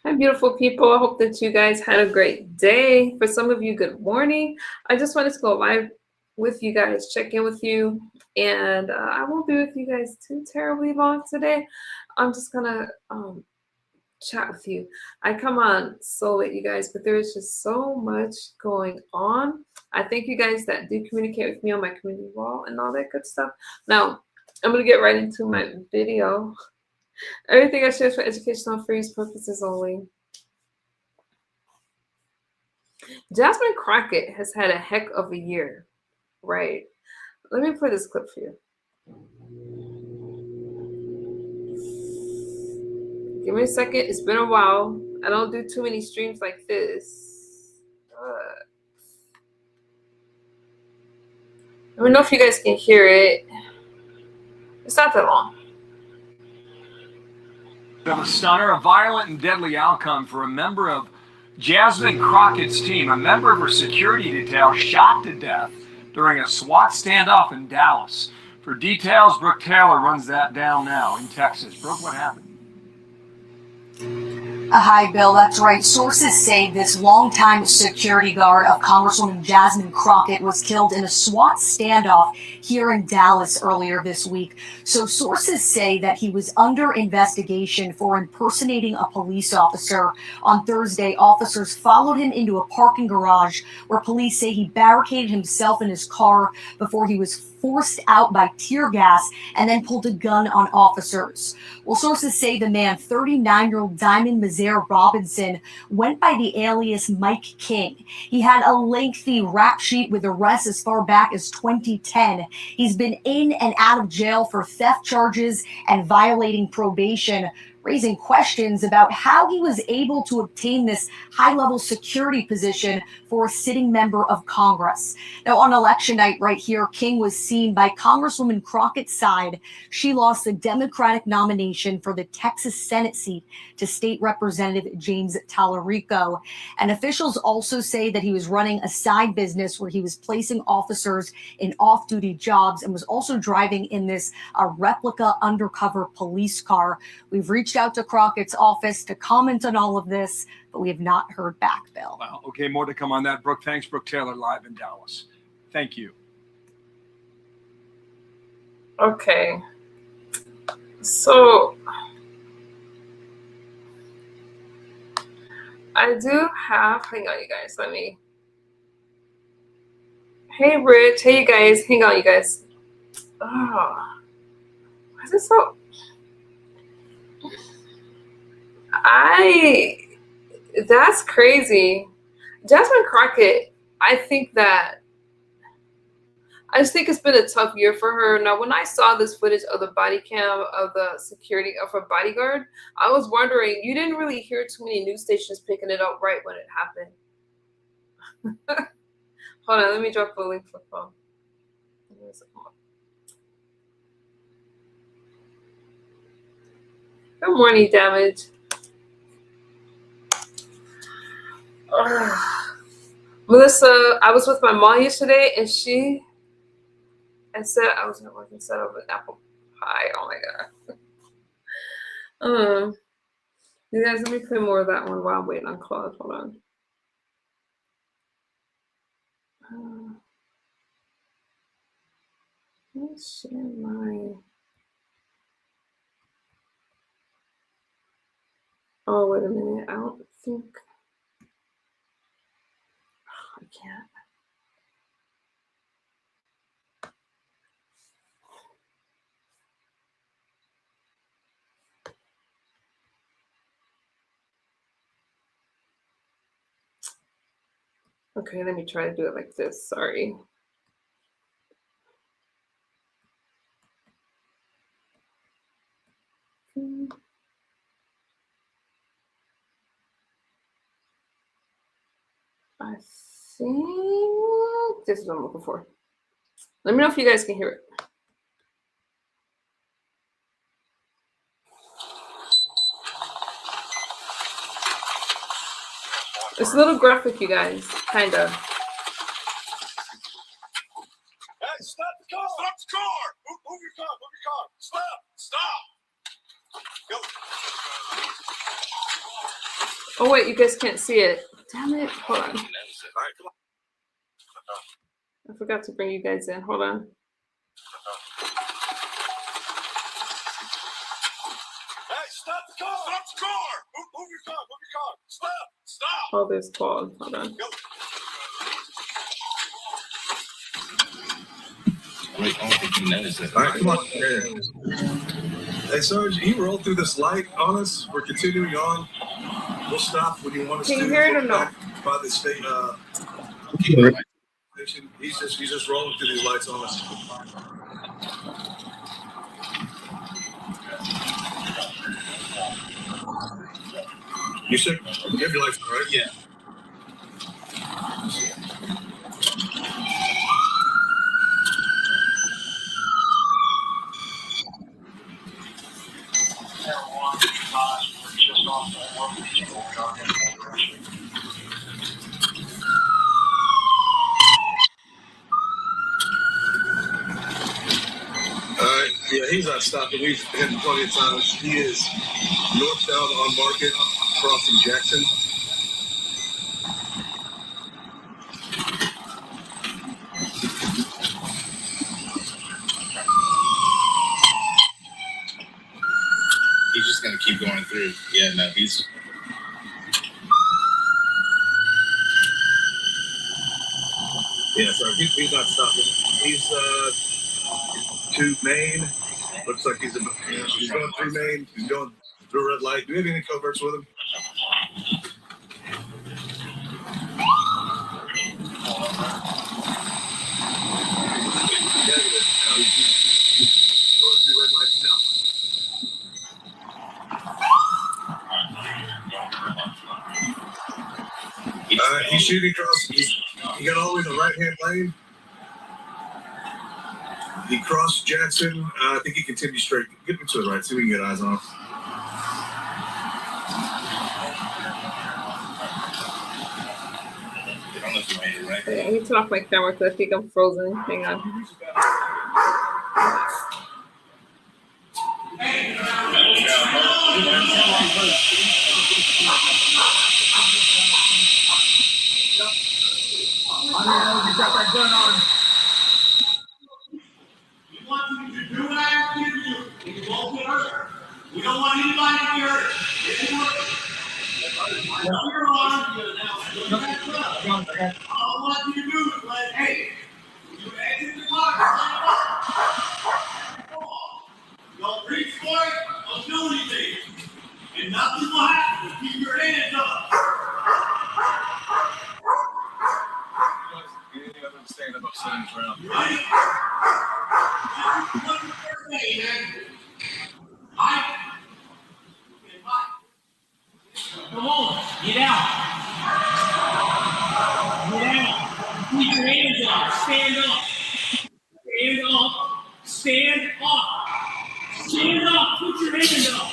Hi, beautiful people. I hope that you guys had a great day. For some of you, good morning. I just wanted to go live with you guys, check in with you, and I won't be with you guys too terribly long today. I'm just gonna chat with you. I come on so late, you guys, but there is just so much going on. I thank you guys that do communicate with me on my community wall and all that good stuff. Now, I'm gonna get right into my video. Everything I share is for educational free purposes only. Jasmine Crockett has had a heck of a year, right? Let me play this clip for you. Give me a second. It's been a while. I don't do too many streams like this. Let me know if you guys can hear it. It's not that long. A stunner, a violent and deadly outcome for a member of Jasmine Crockett's team. A member of her security detail shot to death during a SWAT standoff in Dallas. For details, Brooke Taylor runs that down now in Texas. Brooke, what happened? Hi, Bill. That's right. Sources say this longtime security guard of Congresswoman Jasmine Crockett was killed in a SWAT standoff here in Dallas earlier this week. So sources say that he was under investigation for impersonating a police officer. On Thursday, officers followed him into a parking garage where police say he barricaded himself in his car before he was forced out by tear gas and then pulled a gun on officers. Well, sources say the man, 39-year-old Diamond Mazaire Robinson, went by the alias Mike King. He had a lengthy rap sheet with arrests as far back as 2010. He's been in and out of jail for theft charges and violating probation, raising questions about how he was able to obtain this high-level security position for a sitting member of Congress. Now, on election night right here, King was seen by Congresswoman Crockett's side. She lost the Democratic nomination for the Texas Senate seat to State Representative James Tallarico. And officials also say that he was running a side business where he was placing officers in off-duty jobs and was also driving in this replica undercover police car. We've reached out to Crockett's office to comment on all of this, but we have not heard back, Bill. Wow. Okay, more to come on that, Brooke. Thanks, Brooke Taylor, live in Dallas. Thank you. Okay. So I do have, hang on, you guys, let me. Hey, Rich. Hey, you guys. Hang on, you guys. Oh, why is it so? That's crazy. Jasmine Crockett, I just think it's been a tough year for her. Now, when I saw this footage of the body cam of the security of her bodyguard, I was wondering, you didn't really hear too many news stations picking it up right when it happened. Hold on, let me drop the link for phone. Good morning, Damage. Melissa, I was with my mom yesterday, and she said I was not working set up an apple pie. Oh my god. You guys, let me play more of that one while I'm waiting on Claude. Hold on. Let's share my. Oh, wait a minute. I don't think I can't. Okay, let me try to do it like this. Sorry. I think this is what I'm looking for. Let me know if you guys can hear it. It's a little graphic, you guys, kind of. Hey, stop the car! Stop the car! Move your car! Move your car! Stop! Stop! Go! Oh wait, you guys can't see it. Damn it! Hold on. All right, come on. I forgot to bring you guys in. Hold on. Hey, stop the car! Stop the car! Move your car! Move your car! Stop! Stop! Oh, there's called. Hold on. Go. Wait, I don't think you noticed it. All right, come on. Hey, Sarge, you roll through this light on us. We're continuing on. We'll stop when you want us Can to. you hear it or Look no? back by the state station. He's just rolling through these lights on us. You should have your lights on, right? Yeah. All right. Yeah, he's not stopping. We've had him plenty of times. He is northbound on Market, crossing Jackson. He's just gonna keep going through. Yeah, no, he's. Yeah, sorry, he's not stopping. He's to Maine. Looks like he's going through Maine. He's going through a red light. Do we have any coverts with him? Yeah, he's going through red lights now. All right, he's shooting across. He got all the way in the right-hand lane. He crossed Jackson. I think he continued straight. Get him to the right. See if we can get eyes on him. I don't know if you made it right. Okay, I need to turn off my camera because I think I'm frozen. Hang on. We want you to do what I ask you to do. You won't get hurt. We don't want anybody to be hurt. You're on. All I want you to do is let, hey, you exit the car. Don't reach for it. Don't do anything. And nothing will happen. Keep your hands up. Anything other than stand up upside down. You ready? This is one more thing, man. Mike. Okay, Mike. Come on, get out. Get out. Keep your hands up. Stand up. Stand up. Stand up. Stand up. Put your hands up.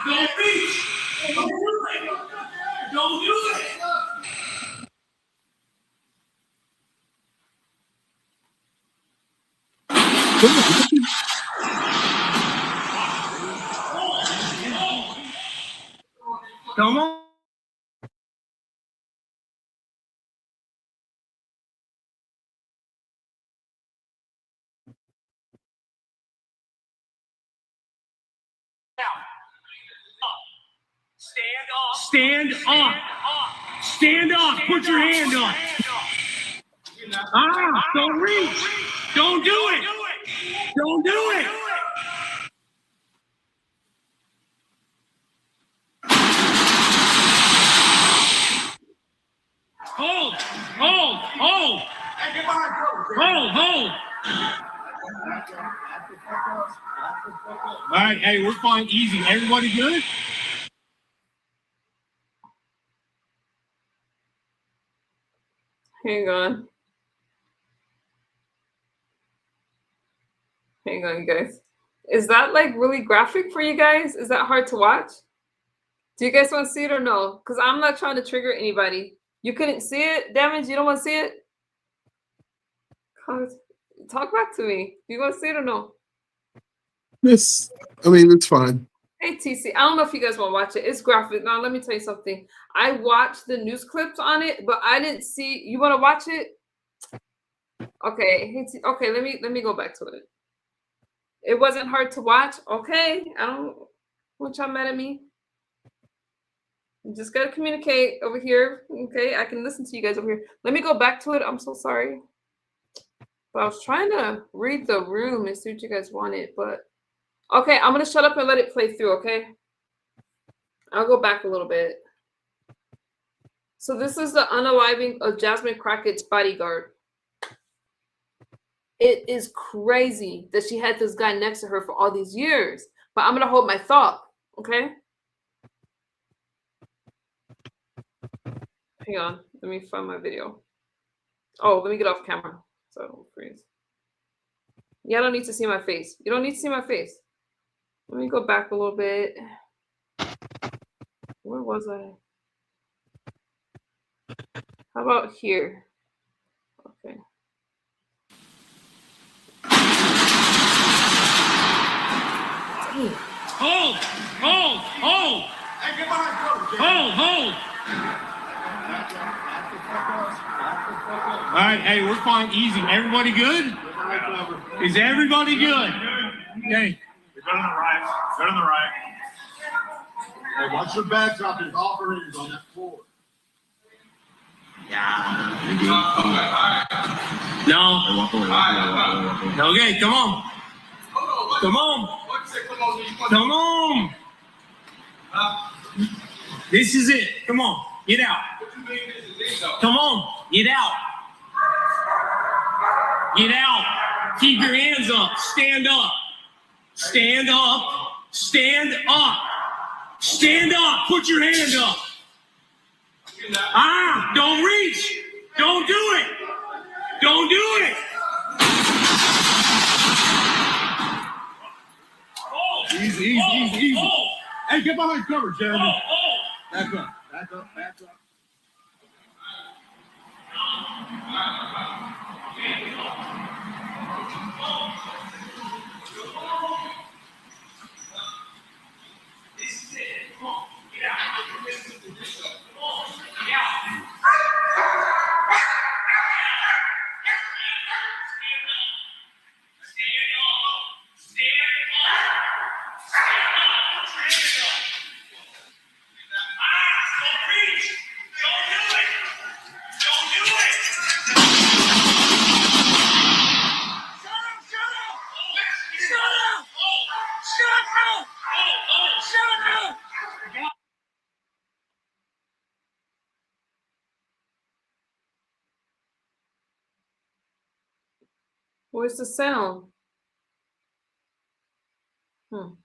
Don't reach. Don't do it. Don't do it. Come on. Stand up. Stand up. Put your hand up. Don't reach. Don't do it. Don't do it. Hold. All right, hey, we're fine. Easy. Everybody good? Hang on. Hang on, you guys. Is that like really graphic for you guys? Is that hard to watch? Do you guys want to see it or no? Because I'm not trying to trigger anybody. You couldn't see it? Damage, you don't want to see it? Talk back to me. Do you want to see it or no? Yes, I mean it's fine. Hey, TC, I don't know if you guys want to watch it. It's graphic. Now, let me tell you something. I watched the news clips on it, but I didn't see. You want to watch it? Okay. Hey, okay. Let me go back to it. It wasn't hard to watch. Okay. I don't want y'all mad at me. You just gotta communicate over here. Okay. I can listen to you guys over here. Let me go back to it. I'm so sorry. But I was trying to read the room and see what you guys wanted, but okay, I'm gonna shut up and let it play through, okay? I'll go back a little bit. So this is the unaliving of Jasmine Crockett's bodyguard. It is crazy that she had this guy next to her for all these years, but I'm gonna hold my thought, okay? Hang on, let me find my video. Oh, let me get off camera so I don't freeze. Yeah, I don't need to see my face. You don't need to see my face. Let me go back a little bit. Where was I? How about here? Okay. Dang. Hold! Hold! Hold! Hey, get behind cover, Jay. Hold! All right, hey, we're fine. Easy. Everybody good? Is everybody good? Okay. You're going to the right. Go to the right. Hey, watch your back drop. There's operators on that floor. No. Okay, come on. Come on. Come on. This is it. Come on. Get out. Come on. Get out. Get out. Keep your hands up. Stand up. Stand up. Stand up. Stand up. Put your hand up. Don't reach. Don't do it. Don't do it. Easy. Hey, get behind cover, Jeremy. Back up. This is it. Come on. Get out. Come on. Get out. Where's the sound? Don't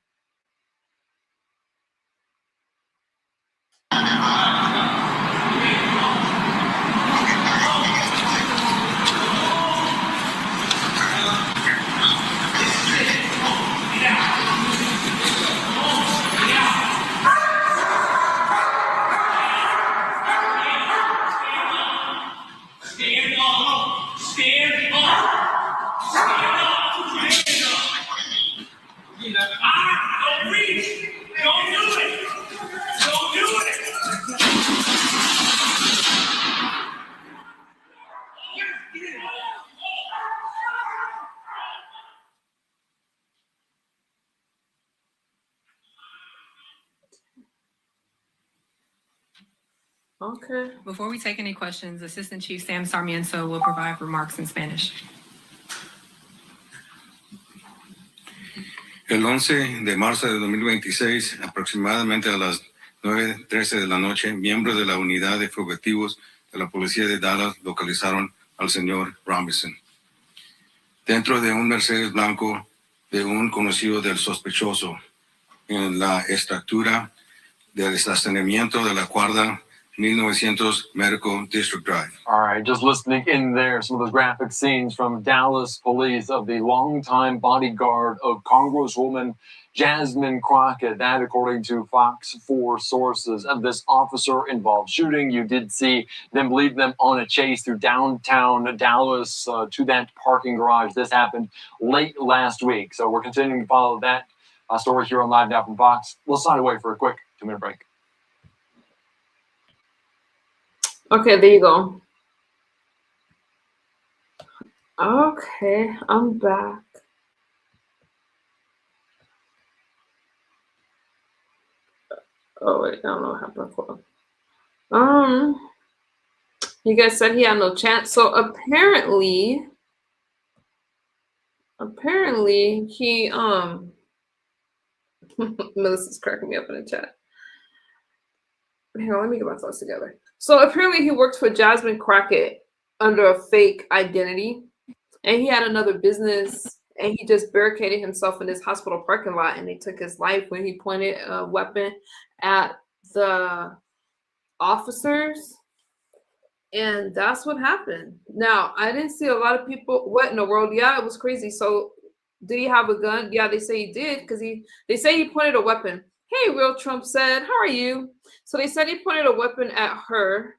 reach. Don't do it. Don't do it. Okay. Before we take any questions, Assistant Chief Sam Sarmiento will provide remarks in Spanish. El 11 de marzo de 2026, aproximadamente a las 9:13 de la noche, miembros de la unidad de fugitivos de la policía de Dallas localizaron al señor Robinson dentro de un Mercedes blanco de un conocido del sospechoso en la estructura del estacionamiento de la cuadra 1900 Medical District Drive. All right, just listening in there, some of those graphic scenes from Dallas police of the longtime bodyguard of Congresswoman Jasmine Crockett. That, according to Fox 4 sources, of this officer-involved shooting. You did see them lead them on a chase through downtown Dallas to that parking garage. This happened late last week, so we're continuing to follow that story here on Live Now from Fox. We'll sign away for a quick 2-minute break. Okay, there you go. Okay, I'm back. Oh wait, I don't know what happened. Hold on. You guys said he had no chance. So apparently he Melissa's cracking me up in the chat. Hang on, let me get my thoughts together. So apparently he worked for Jasmine Crockett under a fake identity, and he had another business, and he just barricaded himself in this hospital parking lot, and they took his life when he pointed a weapon at the officers. And that's what happened. Now, I didn't see a lot of people. What in the world? Yeah, it was crazy. So did he have a gun? Yeah, they say he did, because they say he pointed a weapon. Hey, Will, Trump said, how are you? So they said he pointed a weapon at her.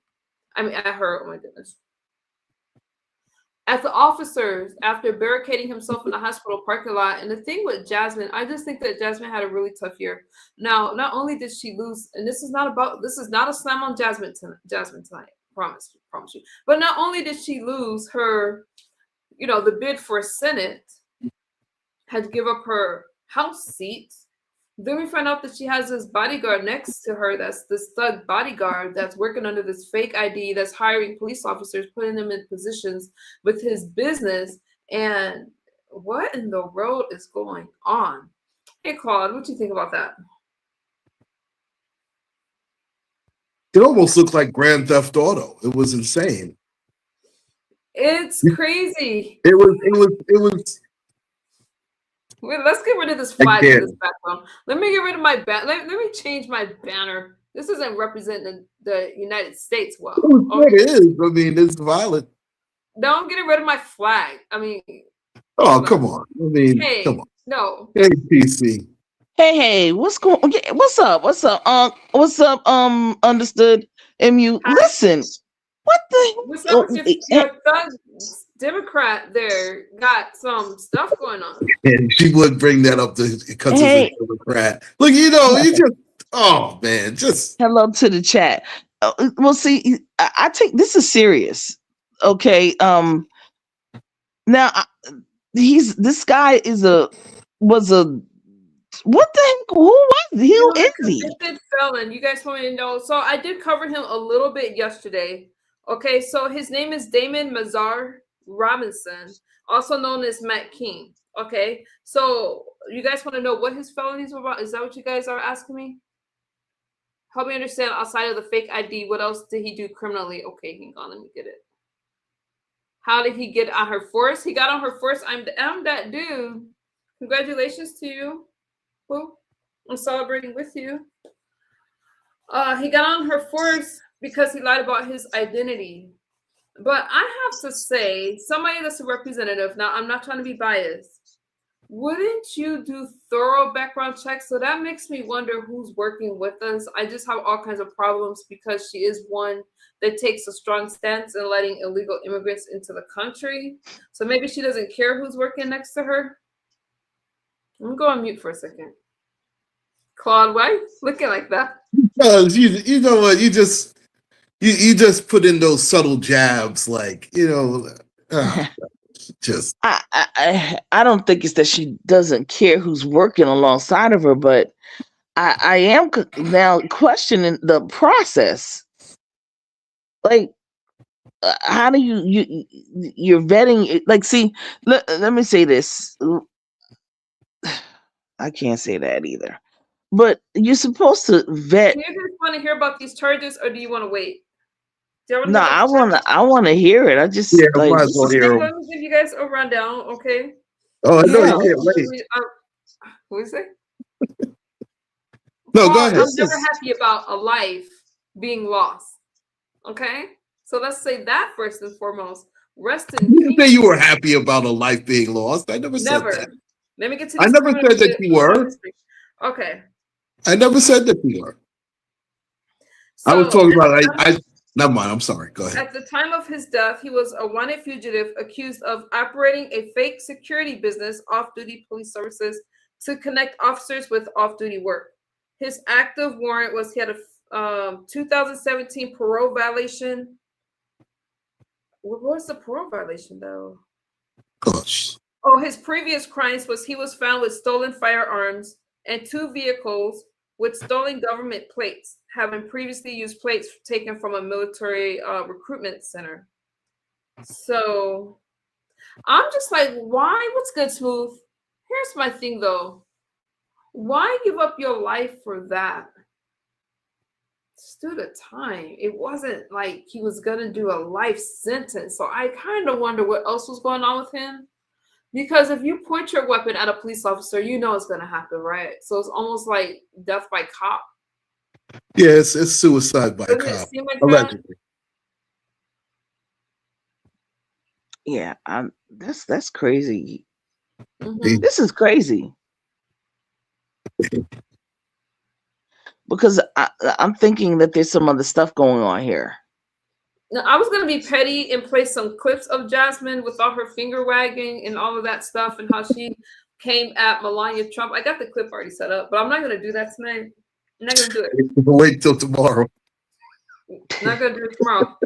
I mean, at her. Oh my goodness. At the officers after barricading himself in the hospital parking lot. And the thing with Jasmine, I just think that Jasmine had a really tough year. Now, not only did she lose, and this is not a slam on Jasmine tonight. Promise you. But not only did she lose her, the bid for Senate, had to give up her House seat. Then we find out that she has this bodyguard next to her. That's this thug bodyguard that's working under this fake ID, that's hiring police officers, putting them in positions with his business. And what in the world is going on? Hey, Claude, what do you think about that? It almost looked like Grand Theft Auto. It was insane. It's crazy. It was. Wait, let's get rid of this flag in this background. Let me get rid of my let me change my banner. This isn't representing the United States well. Okay. It is. I mean, it's violent. Don't get rid of my flag. I mean. Oh, come on. I mean, hey, come on. No. Hey, PC. Hey, what's going on? What's up? What's up, understood MU? Hi. Listen, what the what's up with your thug Democrat there got some stuff going on. And she would bring that up because it's a Democrat. Look, you just hello to the chat. Well, see, I take this is serious. Okay. Now this guy was a what the heck? Who was he? Who is he? Convicted felon. You guys want me to know? So I did cover him a little bit yesterday. Okay, so his name is Damon Mazar Robinson, also known as Matt King. Okay, so you guys want to know what his felonies were about? Is that what you guys are asking me? Help me understand, outside of the fake ID, what else did he do criminally? Okay, hang on, let me get it. How did he get on her force? He got on her force. I'm that dude. Congratulations to you. Woo. I'm celebrating with you. He got on her force because he lied about his identity. But I have to say, somebody that's a representative, now I'm not trying to be biased, wouldn't you do thorough background checks? So that makes me wonder who's working with us. I just have all kinds of problems because she is one that takes a strong stance in letting illegal immigrants into the country. So maybe she doesn't care who's working next to her. I'm going to go on mute for a second. Claude, why are you looking like that? Because you know what, you just put in those subtle jabs, like, just. I don't think it's that she doesn't care who's working alongside of her, but I am now questioning the process. Like, how do you're vetting? Like, see, let me say this. I can't say that either. But you're supposed to vet. Do you guys want to hear about these charges, or do you want to wait? No, I want to hear it. I just might as well hear let me give you guys a rundown, okay? Oh, I know you can't wait. What is it? No, go ahead. I'm never happy about a life being lost. Okay, so let's say that first and foremost. Rest in peace. You say you were happy about a life being lost. I never said that. Let me get to. I never said that you were. Okay. I never said that you were. So, I was talking about. Never mind. I'm sorry. Go ahead. At the time of his death, he was a wanted fugitive accused of operating a fake security business, off-duty police services, to connect officers with off-duty work. His active warrant was he had a 2017 parole violation. What was the parole violation though? Gosh. Oh, his previous crimes was he was found with stolen firearms and 2 vehicles with stolen government plates, having previously used plates taken from a military recruitment center. So I'm just like, why? What's good, Smooth? Here's my thing though. Why give up your life for that? Just do the time. It wasn't like he was gonna do a life sentence. So I kind of wonder what else was going on with him. Because if you point your weapon at a police officer, you know it's gonna happen, right? So it's almost like death by cop. Yeah, it's suicide by Doesn't it cop, seem like allegedly. Yeah, that's crazy. Mhm. This is crazy. Because I'm thinking that there's some other stuff going on here. Now, I was gonna be petty and play some clips of Jasmine with all her finger wagging and all of that stuff and how she came at Melania Trump. I got the clip already set up, but I'm not gonna do that tonight. I'm not gonna do it. Wait till tomorrow. I'm not gonna do it tomorrow.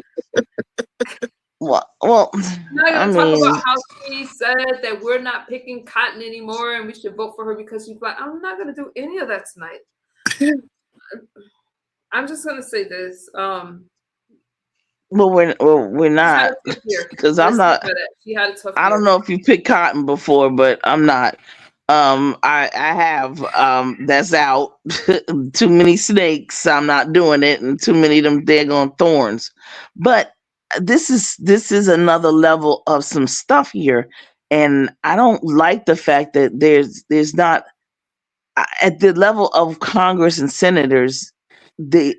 Well, I'm not gonna talk about how she said that we're not picking cotton anymore and we should vote for her because she's black. I'm not gonna do any of that tonight. I'm just gonna say this. Well, we're not, because I'm not. She had a tough I don't year. know if you picked cotton before, but I'm not. I have. That's out. Too many snakes. I'm not doing it, and too many of them daggone thorns. But this is another level of some stuff here, and I don't like the fact that there's not at the level of Congress and senators.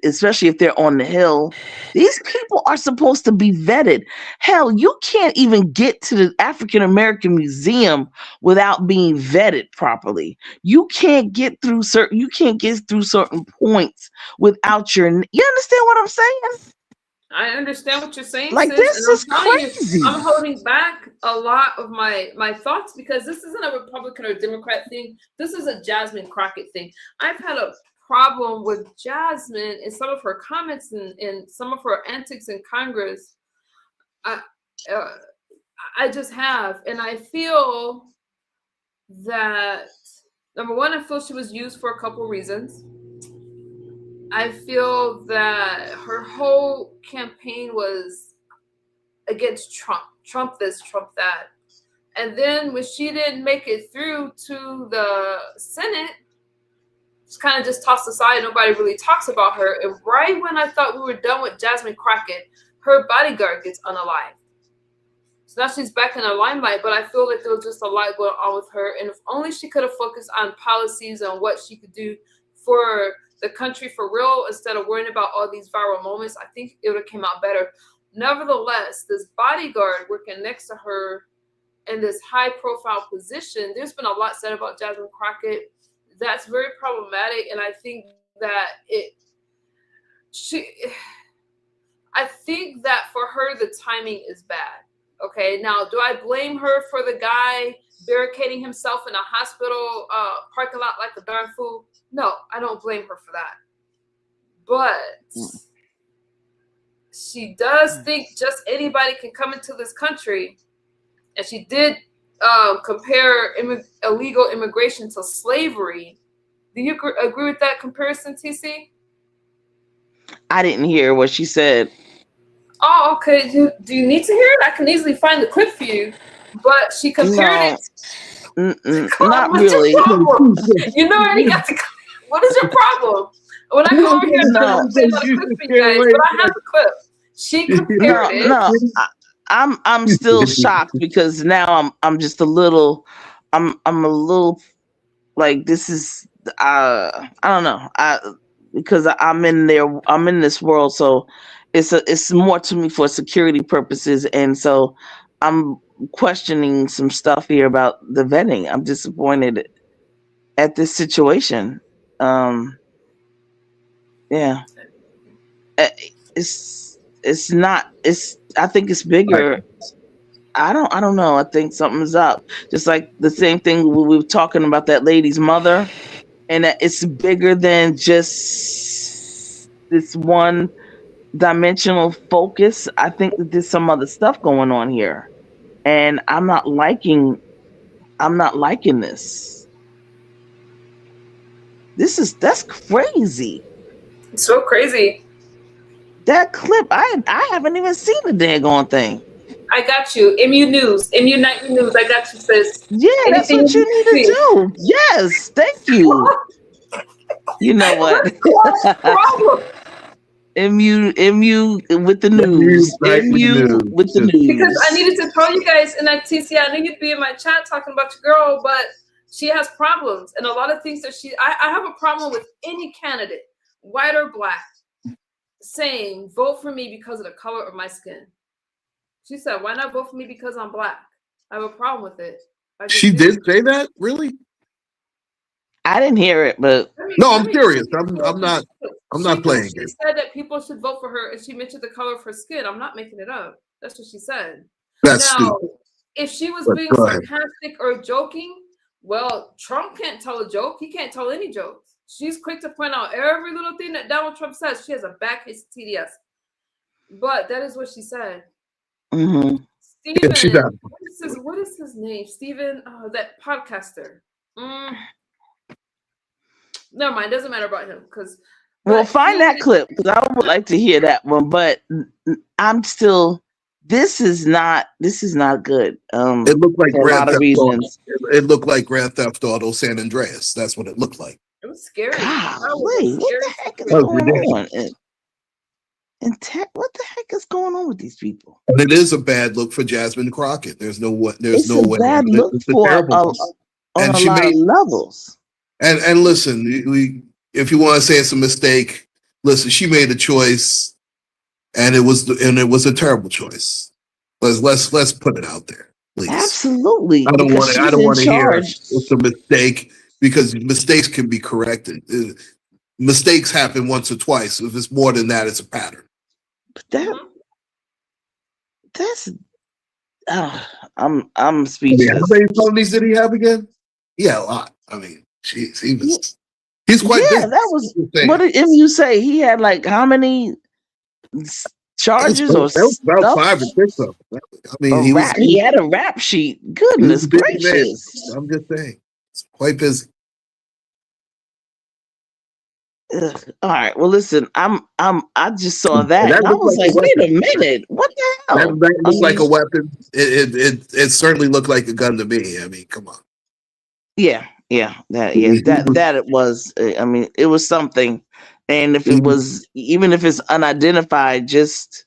Especially if they're on the Hill, these people are supposed to be vetted. Hell, you can't even get to the African American Museum without being vetted properly. You can't get through certain points without your. You understand what I'm saying? I understand what you're saying, Like, sis, this and is crazy. I'm holding back a lot of my thoughts because this isn't a Republican or Democrat thing. This is a Jasmine Crockett thing. I've had a problem with Jasmine and some of her comments and some of her antics in Congress. I just have, and I feel that number one, I feel she was used for a couple reasons. I feel that her whole campaign was against Trump. Trump this, Trump that. And then when she didn't make it through to the Senate, it's kind of just tossed aside. Nobody really talks about her. And right when I thought we were done with Jasmine Crockett, her bodyguard gets unalived. So now she's back in the limelight, but I feel like there was just a lot going on with her. And if only she could have focused on policies and what she could do for the country for real instead of worrying about all these viral moments, I think it would have came out better. Nevertheless, this bodyguard working next to her in this high-profile position, there's been a lot said about Jasmine Crockett. That's very problematic, and I think that I think that for her the timing is bad. Okay, now do I blame her for the guy barricading himself in a hospital parking lot like a darn fool? No, I don't blame her for that. But she does think just anybody can come into this country, and she did compare illegal immigration to slavery. Do you agree with that comparison, TC? I didn't hear what she said. Oh, okay. Do you need to hear it? I can easily find the clip for you. But she compared it. Not really. You know, already got to. What is your problem? When I come over here, I'm say about the clip for you guys, but I have the clip. She compared it. No, I'm still shocked because now I'm just a little. I'm a little like this is. I don't know. Because I'm in there. I'm in this world, so it's more to me for security purposes, and so I'm questioning some stuff here about the vetting. I'm disappointed at this situation. Yeah, it's not. It's. I think it's bigger. I don't know. I think something's up. Just like the same thing we were talking about that lady's mother, and that it's bigger than just this one dimensional focus. I think that there's some other stuff going on here, and I'm not liking this. That's crazy. It's so crazy. That clip, I haven't even seen the daggone thing. I got you. MU News, MU Nightly News. I got you, sis. Yeah, that's Anything what you need to do. Yes, thank you. You know what? MU with the news. MU with the news. Because I needed to tell you guys, and TC, I knew you'd be in my chat talking about your girl, but she has problems, and a lot of things that I have a problem with any candidate, white or black, saying vote for me because of the color of my skin. She said, why not vote for me because I'm black? I have a problem with it. She did say that? Really? I didn't hear it, but no, I'm curious. I'm not playing it. She said that people should vote for her, and she mentioned the color of her skin. I'm not making it up. That's what she said. That's stupid. If she was being sarcastic or joking, well, Trump can't tell a joke. He can't tell any jokes. She's quick to point out every little thing that Donald Trump says. She has a bad case of TDS. But that is what she said. Mm-hmm. Steven, what is his name? Steven, that podcaster. Never mind. Doesn't matter about him well, find that clip because I would like to hear that one. But I'm still. This is not good. It looked like for a lot of reasons. It looked like Grand Theft Auto San Andreas. That's what it looked like. It was scary. Golly, what the heck is going on? What the heck is going on with these people? And it is a bad look for Jasmine Crockett. There's no way. Bad look for on a lot of levels. And listen, if you want to say it's a mistake, listen, she made a choice, and it was a terrible choice. Let's put it out there, please. Absolutely. I don't want to hear it's a mistake because mistakes can be corrected. Mistakes happen once or twice. If it's more than that, it's a pattern. But that's I'm speechless. How many felonies did he have again? Yeah, a lot. I mean, he's quite big. That was what did MU say? He had like how many charges or about 5 or 6 of them. I mean, he had a rap sheet. Goodness gracious! I'm just saying, it's quite busy. All right. Well, listen. I just saw that. And I was like, wait a minute. What the hell? That looked like a weapon. It certainly looked like a gun to me. I mean, come on. Yeah. That it was. I mean, it was something. And if it was, even if it's unidentified, just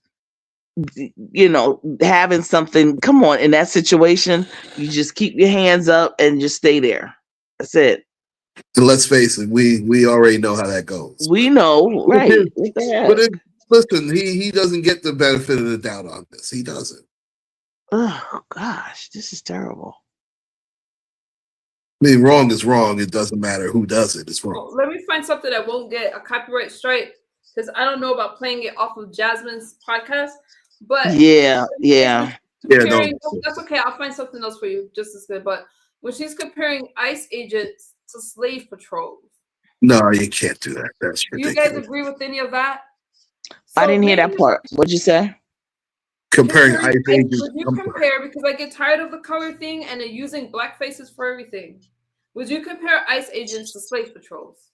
having something. Come on, in that situation, you just keep your hands up and just stay there. That's it. And let's face it, we already know how that goes. We know, right? But listen, he doesn't get the benefit of the doubt on this. He doesn't. Oh gosh, this is terrible. I mean, wrong is wrong. It doesn't matter who does it. It's wrong. Let me find something that won't get a copyright strike because I don't know about playing it off of Jasmine's podcast. But yeah. That's okay. I'll find something else for you just as good. But when she's comparing ICE agents to slave patrols. No, you can't do that. That's ridiculous. You guys agree with any of that? So I didn't hear that part. What'd you say? Comparing ICE agents. Would you compare, because I get tired of the color thing and using black faces for everything. Would you compare ICE agents to slave patrols?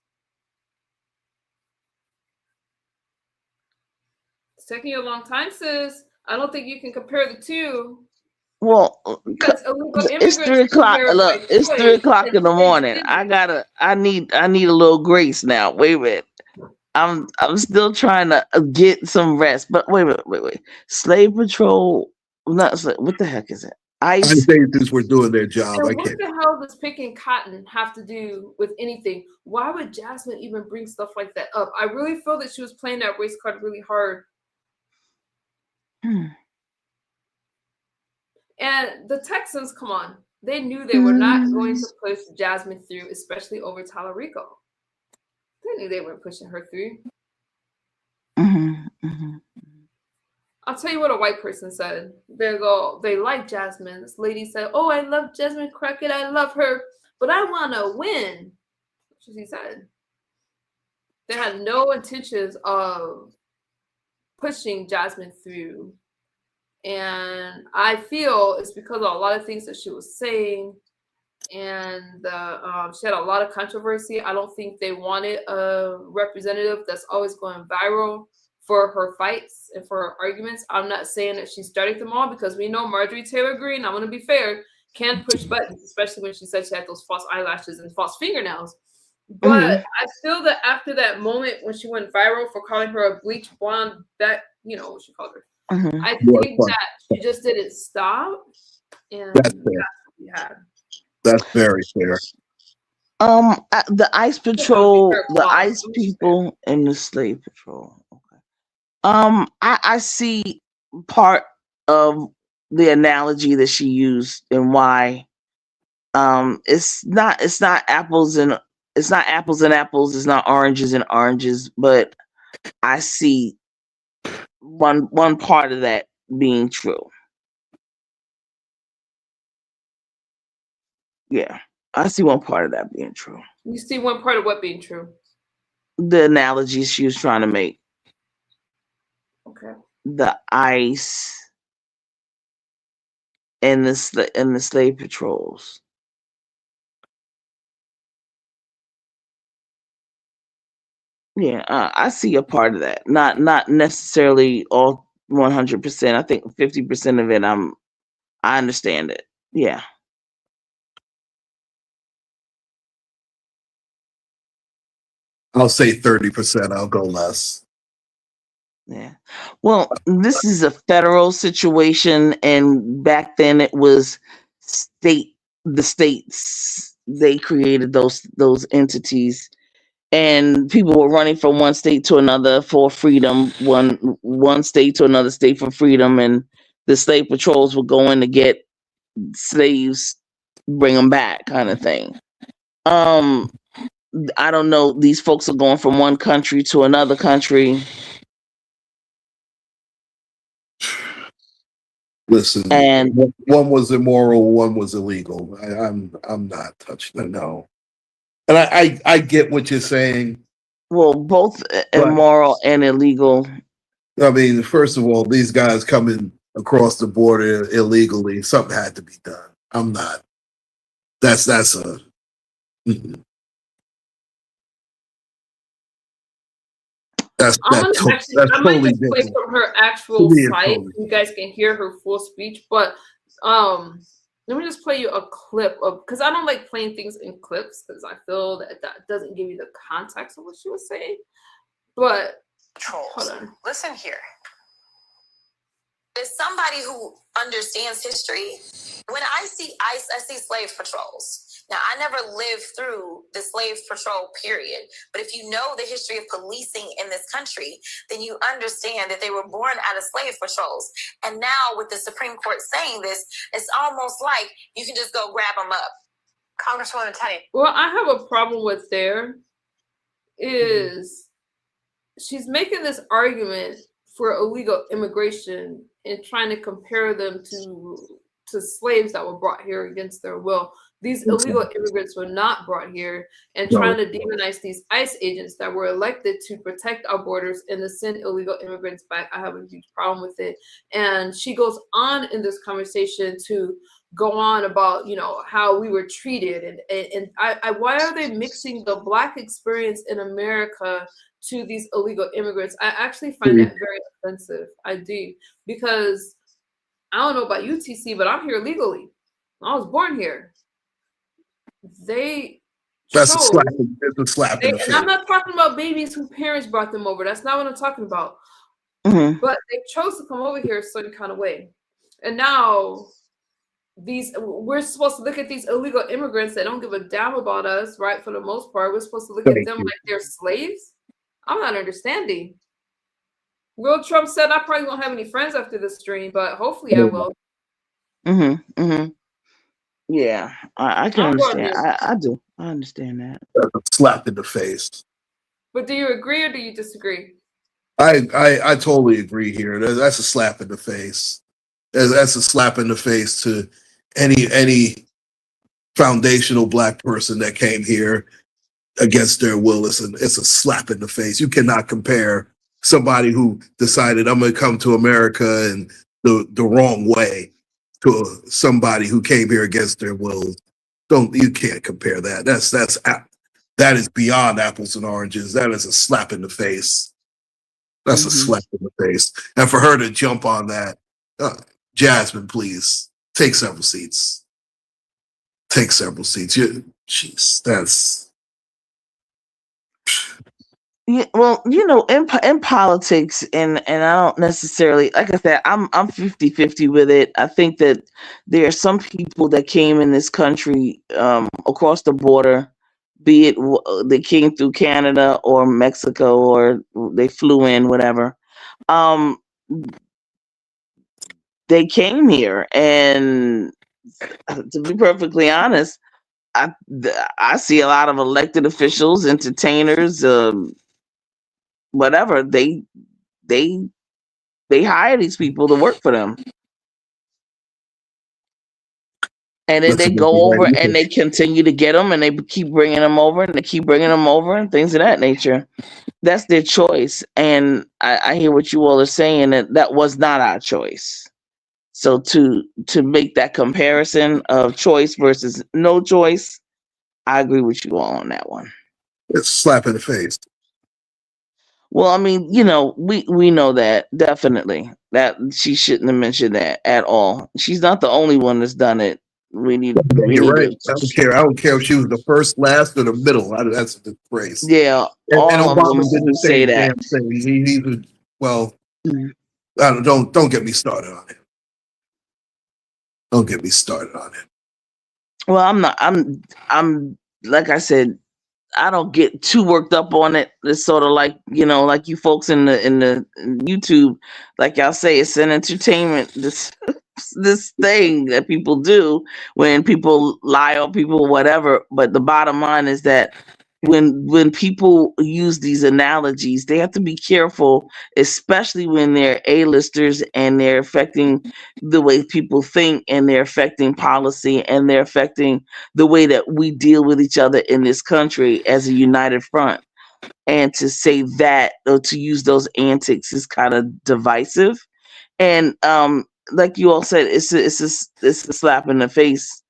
It's taking you a long time, sis. I don't think you can compare the two. Well, it's 3 o'clock. Look, it's 3 o'clock in the morning. I need a little grace now. Wait a minute. I'm still trying to get some rest. But wait. Slave patrol. What the heck is it? ICE agents were doing their job. What the hell does picking cotton have to do with anything? Why would Jasmine even bring stuff like that up? I really feel that she was playing that race card really hard. And the Texans, come on. They knew they were not going to push Jasmine through, especially over Talarico. They knew they weren't pushing her through. I'll tell you what a white person said. They like Jasmine. This lady said, "Oh, I love Jasmine Crockett. I love her, but I want to win." That's what she said. They had no intentions of pushing Jasmine through. And I feel it's because of a lot of things that she was saying. And she had a lot of controversy. I don't think they wanted a representative that's always going viral for her fights and for her arguments. I'm not saying that she started them all, because we know Marjorie Taylor Greene, I'm going to be fair, can push buttons, especially when she said she had those false eyelashes and false fingernails. But I feel that after that moment when she went viral for calling her a bleach blonde, that, you know what she called her, I think that she just didn't stop. And That's fair. we had. That's very fair. The ICE patrol, the ICE people, and the slave patrol. Okay. I see part of the analogy that she used and why. It's not apples and apples. It's not oranges and oranges. But I see one part of that being true. Yeah, I see one part of that being true. You see one part of what being true? The analogy she was trying to make. Okay. The ICE and the slave patrols. Yeah, I see a part of that. Not necessarily all 100%. I think 50% of it. I understand it. Yeah. I'll say 30%. I'll go less. Yeah. Well, this is a federal situation, and back then it was state. The states, they created those entities, and people were running from one state to another for freedom. One state to another state for freedom, and the slave patrols were going to get slaves, bring them back, kind of thing. I don't know. These folks are going from one country to another country. Listen, And one was immoral, one was illegal. I'm not touching it. No, and I get what you're saying. Well, both immoral and illegal. I mean, first of all, these guys coming across the border illegally. Something had to be done. I'm not. That's a. That's totally just play different. from her actual site. You guys can hear her full speech, but let me just play you a clip of, because I don't like playing things in clips because I feel that doesn't give you the context of what she was saying. But hold on. Listen here. As somebody who understands history, when I see ICE, I see slave patrols. Now, I never lived through the slave patrol period, but if you know the history of policing in this country, then you understand that they were born out of slave patrols. And now with the Supreme Court saying this, it's almost like you can just go grab them up. Congresswoman Tenney. Well, I have a problem with there is she's making this argument for illegal immigration and trying to compare them to slaves that were brought here against their will. These illegal immigrants were not brought here, and trying to demonize these ICE agents that were elected to protect our borders and to send illegal immigrants back. I have a huge problem with it. And she goes on in this conversation to go on about, you know, how we were treated. And why are they mixing the Black experience in America to these illegal immigrants? I actually find that very offensive. I do. Because I don't know about UTC, but I'm here legally. I was born here. That's a slap in the face. And I'm not talking about babies whose parents brought them over. That's not what I'm talking about. But they chose to come over here a certain kind of way. And now we're supposed to look at these illegal immigrants that don't give a damn about us, right? For the most part, we're supposed to look at them like they're slaves. I'm not understanding. Will Trump said I probably won't have any friends after this stream, but hopefully I will. Yeah, I can understand. I do. I understand that. Slap in the face. But do you agree or do you disagree? I totally agree here. That's a slap in the face. That's a slap in the face to any foundational Black person that came here against their will. It's a slap in the face. You cannot compare somebody who decided I'm going to come to America and the wrong way to somebody who came here against their will. You can't compare that. That is beyond apples and oranges. That is a slap in the face. That's a slap in the face. And for her to jump on that, Jasmine, please take several seats. Take several seats. Jeez, that's. Yeah, well, in politics, and I don't necessarily, like I said, I'm 50-50 with it. I think that there are some people that came in this country across the border, be it they came through Canada or Mexico or they flew in, whatever. They came here, and to be perfectly honest, I see a lot of elected officials, entertainers, whatever. They hire these people to work for them, and then they go over and they continue to get them, and they keep bringing them over, and they keep bringing them over, and things of that nature. That's their choice, and I hear what you all are saying, that was not our choice. So to make that comparison of choice versus no choice, I agree with you all on that one. It's a slap in the face. Well, I mean, we know that definitely that she shouldn't have mentioned that at all. She's not the only one that's done it. You're right. I don't care. I don't care if she was the first, last, or the middle. That's a disgrace. Yeah, all and of Obama them didn't say that. Damn thing. He was, well, don't get me started on it. Don't get me started on it. Well, I'm like I said, I don't get too worked up on it. It's sort of like, like you folks in the YouTube, like y'all say, it's an entertainment. This thing that people do when people lie on people, whatever. But the bottom line is that when people use these analogies, they have to be careful, especially when they're A-listers and they're affecting the way people think, and they're affecting policy, and they're affecting the way that we deal with each other in this country as a united front. And to say that, or to use those antics, is kind of divisive. And like you all said, it's a slap in the face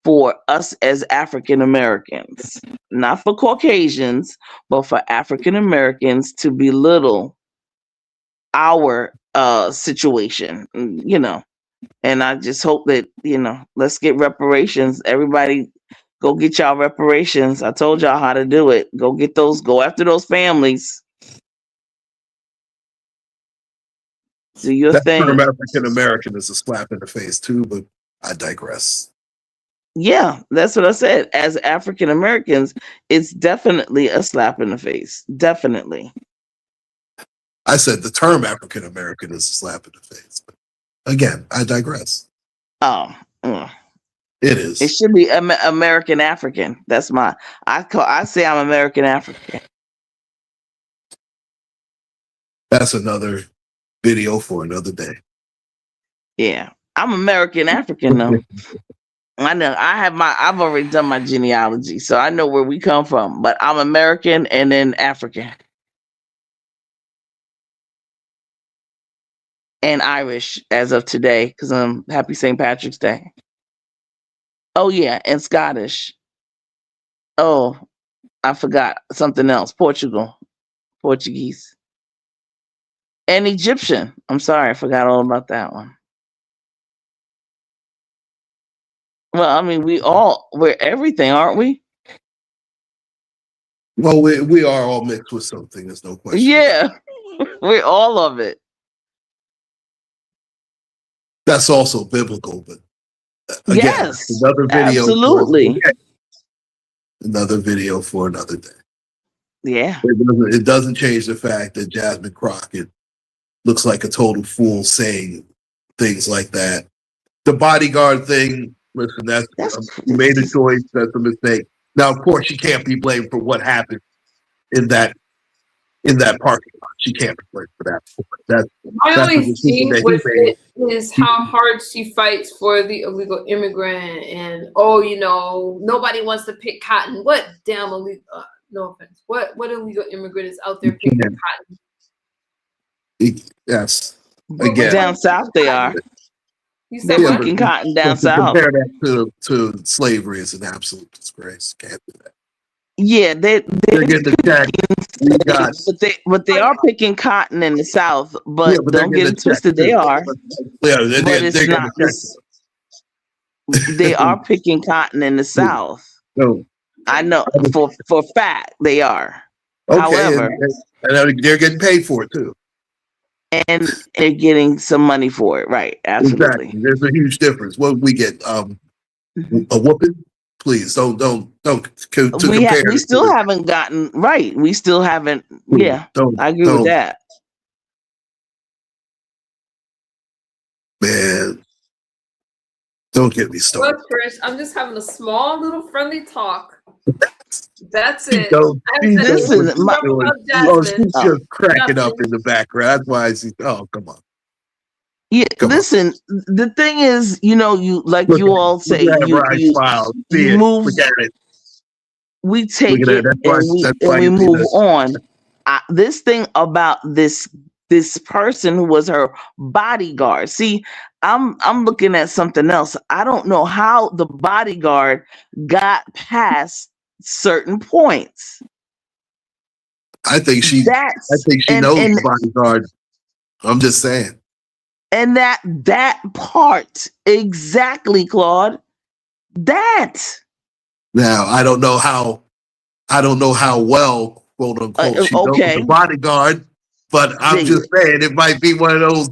for us as African Americans, not for Caucasians, but for African Americans to belittle our situation, And I just hope that, let's get reparations. Everybody go get y'all reparations. I told y'all how to do it. Go after those families. Do your thing. Term African American is a slap in the face too, but I digress. Yeah, that's what I said. As African Americans, it's definitely a slap in the face. Definitely. I said the term African American is a slap in the face. But again, I digress. Oh, it is. It should be American African. That's I say I'm American African. That's another video for another day. Yeah, I'm American African though. I know I've already done my genealogy, so I know where we come from, but I'm American and then African. And Irish as of today, because I'm happy St. Patrick's Day. Oh yeah, and Scottish. Oh, I forgot something else. Portuguese. And Egyptian. I'm sorry, I forgot all about that one. Well, I mean, we're everything, aren't we? Well, we are all mixed with something. There's no question. Yeah, we're all of it. That's also biblical, but again, yes, another video. Absolutely. Another video for another day. Yeah. It doesn't change the fact that Jasmine Crockett looks like a total fool saying things like that. The BodyGuard thing, listen, you made a choice. That's a mistake. Now, of course, she can't be blamed for what happened in that in that parking lot. She can't report for that. That's My that's the only decision thing that with he made. it is how hard she fights for the illegal immigrant, and nobody wants to pick cotton. What damn illegal? No offense. What illegal immigrant is out there picking cotton? Yes. What Again. Down south they are. You said They're what? picking cotton down To south. compare that to slavery is an absolute disgrace. Can't do that. Yeah, They're getting the check. We got, but they are picking cotton in the south. But, yeah, but they're don't getting get the it check twisted. They too. are. Yeah, But it's they're not. getting the check. They are picking cotton in the south. No. I know for fact they are. Okay, However, and they're getting paid for it too. and they're getting some money for it, right? Absolutely. Exactly. There's a huge difference. What we get, a whooping? Please don't compare. We still haven't gotten right. We still haven't. Yeah, I agree with that. Man, don't get me started. Look, Chris, I'm just having a small little friendly talk. That's it. Listen, she's just cracking up in the background. That's why she's. Oh, come on. Yeah, listen. The thing is, you all say, you move. We take it and we move on. This thing about this person who was her bodyguard. See, I'm looking at something else. I don't know how the bodyguard got past certain points. I think she knows the bodyguard. I'm just saying. And that part exactly, Claude. That. Now I don't know how well, quote unquote, she knows the bodyguard, but I'm just saying it might be one of those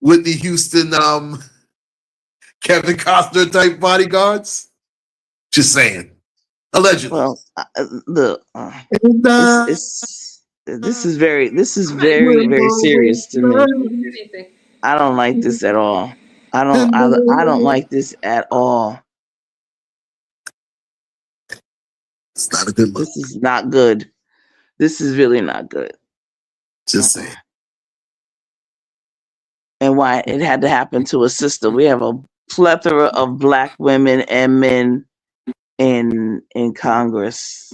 Whitney Houston, Kevin Costner type bodyguards. Just saying, allegedly. Well, this is very very serious to me. I don't like this at all. I don't like this at all. It's not a good look. This is not good. This is really not good. Just saying. And why it had to happen to a sister. We have a plethora of Black women and men in Congress.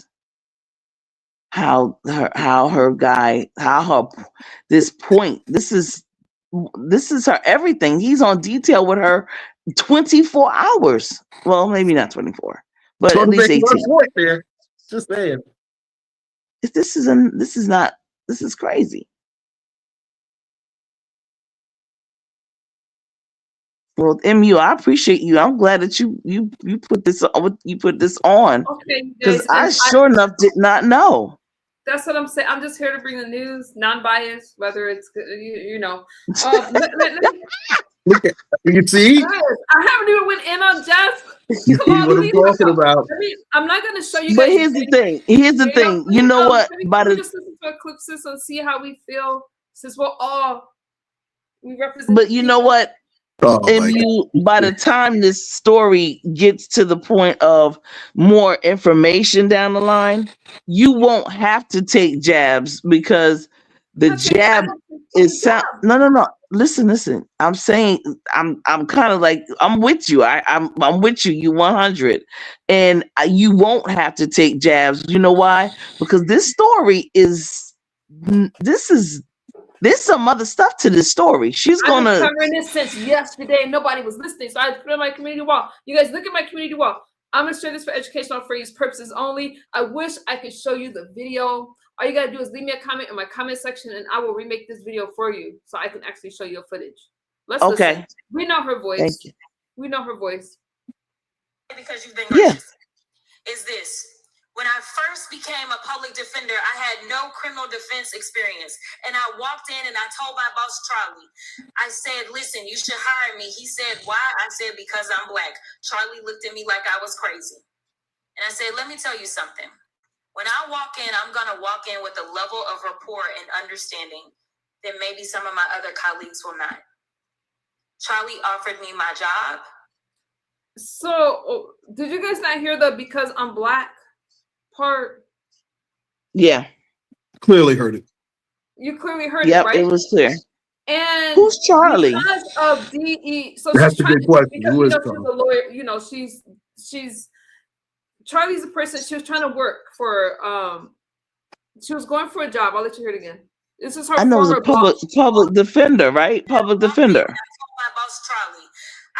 This is her everything. He's on detail with her 24 hours. Well, maybe not 24, but at least 18. There. Just saying. This is crazy. Well, MU, I appreciate you. I'm glad that you put this on. Okay, because I sure enough did not know. That's what I'm saying. I'm just here to bring the news, non-biased, whether it's good, You see? I haven't even went in on Jeff. You see what I'm talking about? I'm not going to show you. But here's the thing. You know what? Just listen to a clip, sis, and see how we feel. Since we represent. But you know what? By the time this story gets to the point of more information down the line, you won't have to take jabs because the jab is no. Listen. I'm saying I'm kind of like I'm with you. I'm with you. You 100, and you won't have to take jabs. You know why? Because this story there's some other stuff to this story. She's gonna. I've been covering this since yesterday. Nobody was listening, so I put it on my community wall. You guys look at my community wall. I'm gonna share this for educational purposes only. I wish I could show you the video. All you gotta do is leave me a comment in my comment section, and I will remake this video for you, so I can actually show you footage. Let's listen. We know her voice. Thank you. We know her voice. Because you've been gracious. Is this. When I first became a public defender, I had no criminal defense experience. And I walked in and I told my boss, Charlie, I said, listen, you should hire me. He said, why? I said, because I'm Black. Charlie looked at me like I was crazy. And I said, let me tell you something. When I walk in, I'm going to walk in with a level of rapport and understanding that maybe some of my other colleagues will not. Charlie offered me my job. So, did you guys not hear the because I'm Black part? Yeah. Clearly heard it. You clearly heard Yep, it, right? it was clear. And Who's Charlie? because of DE, so That's she's a trying good to, question. because Who you is know she's Charlie? a lawyer, you know, she's Charlie's a person, she was trying to work for she was going for a job. I'll let you hear it again. This is her I know it was former a public defender, right? Public defender. I told my boss Charlie,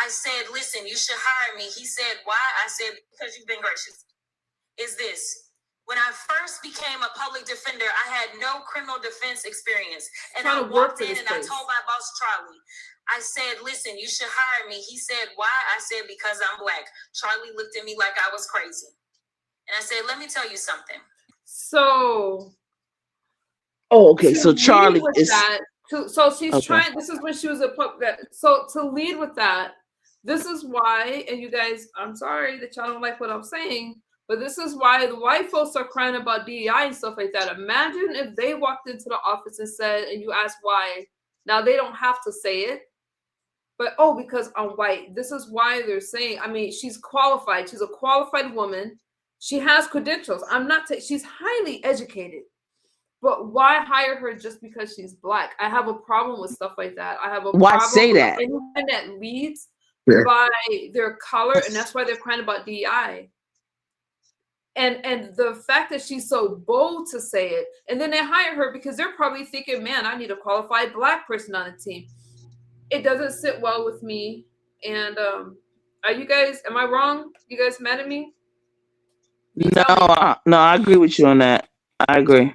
I said, listen, you should hire me. He said, why? I said, because you've been gracious. Is this. When I first became a public defender, I had no criminal defense experience. And I walked in and I told my boss Charlie, I said, listen, you should hire me. He said, why? I said, because I'm Black. Charlie looked at me like I was crazy. And I said, let me tell you something. So okay. So Charlie is that. So she's trying. This is when she was a public. So to lead with that, this is why. And you guys, I'm sorry that y'all don't like what I'm saying, but this is why the white folks are crying about DEI and stuff like that. Imagine if they walked into the office and said, and you asked why. Now they don't have to say it, but because I'm white. This is why they're saying. I mean, she's qualified. She's a qualified woman. She has credentials. I'm not. She's highly educated. But why hire her just because she's Black? I have a problem with stuff like that. I have a why problem say with that? anyone that leads by their color, and that's why they're crying about DEI. And the fact that she's so bold to say it, and then they hire her because they're probably thinking, man, I need a qualified Black person on the team. It doesn't sit well with me. And are you guys, am I wrong? You guys mad at me? No, I agree with you on that. I agree.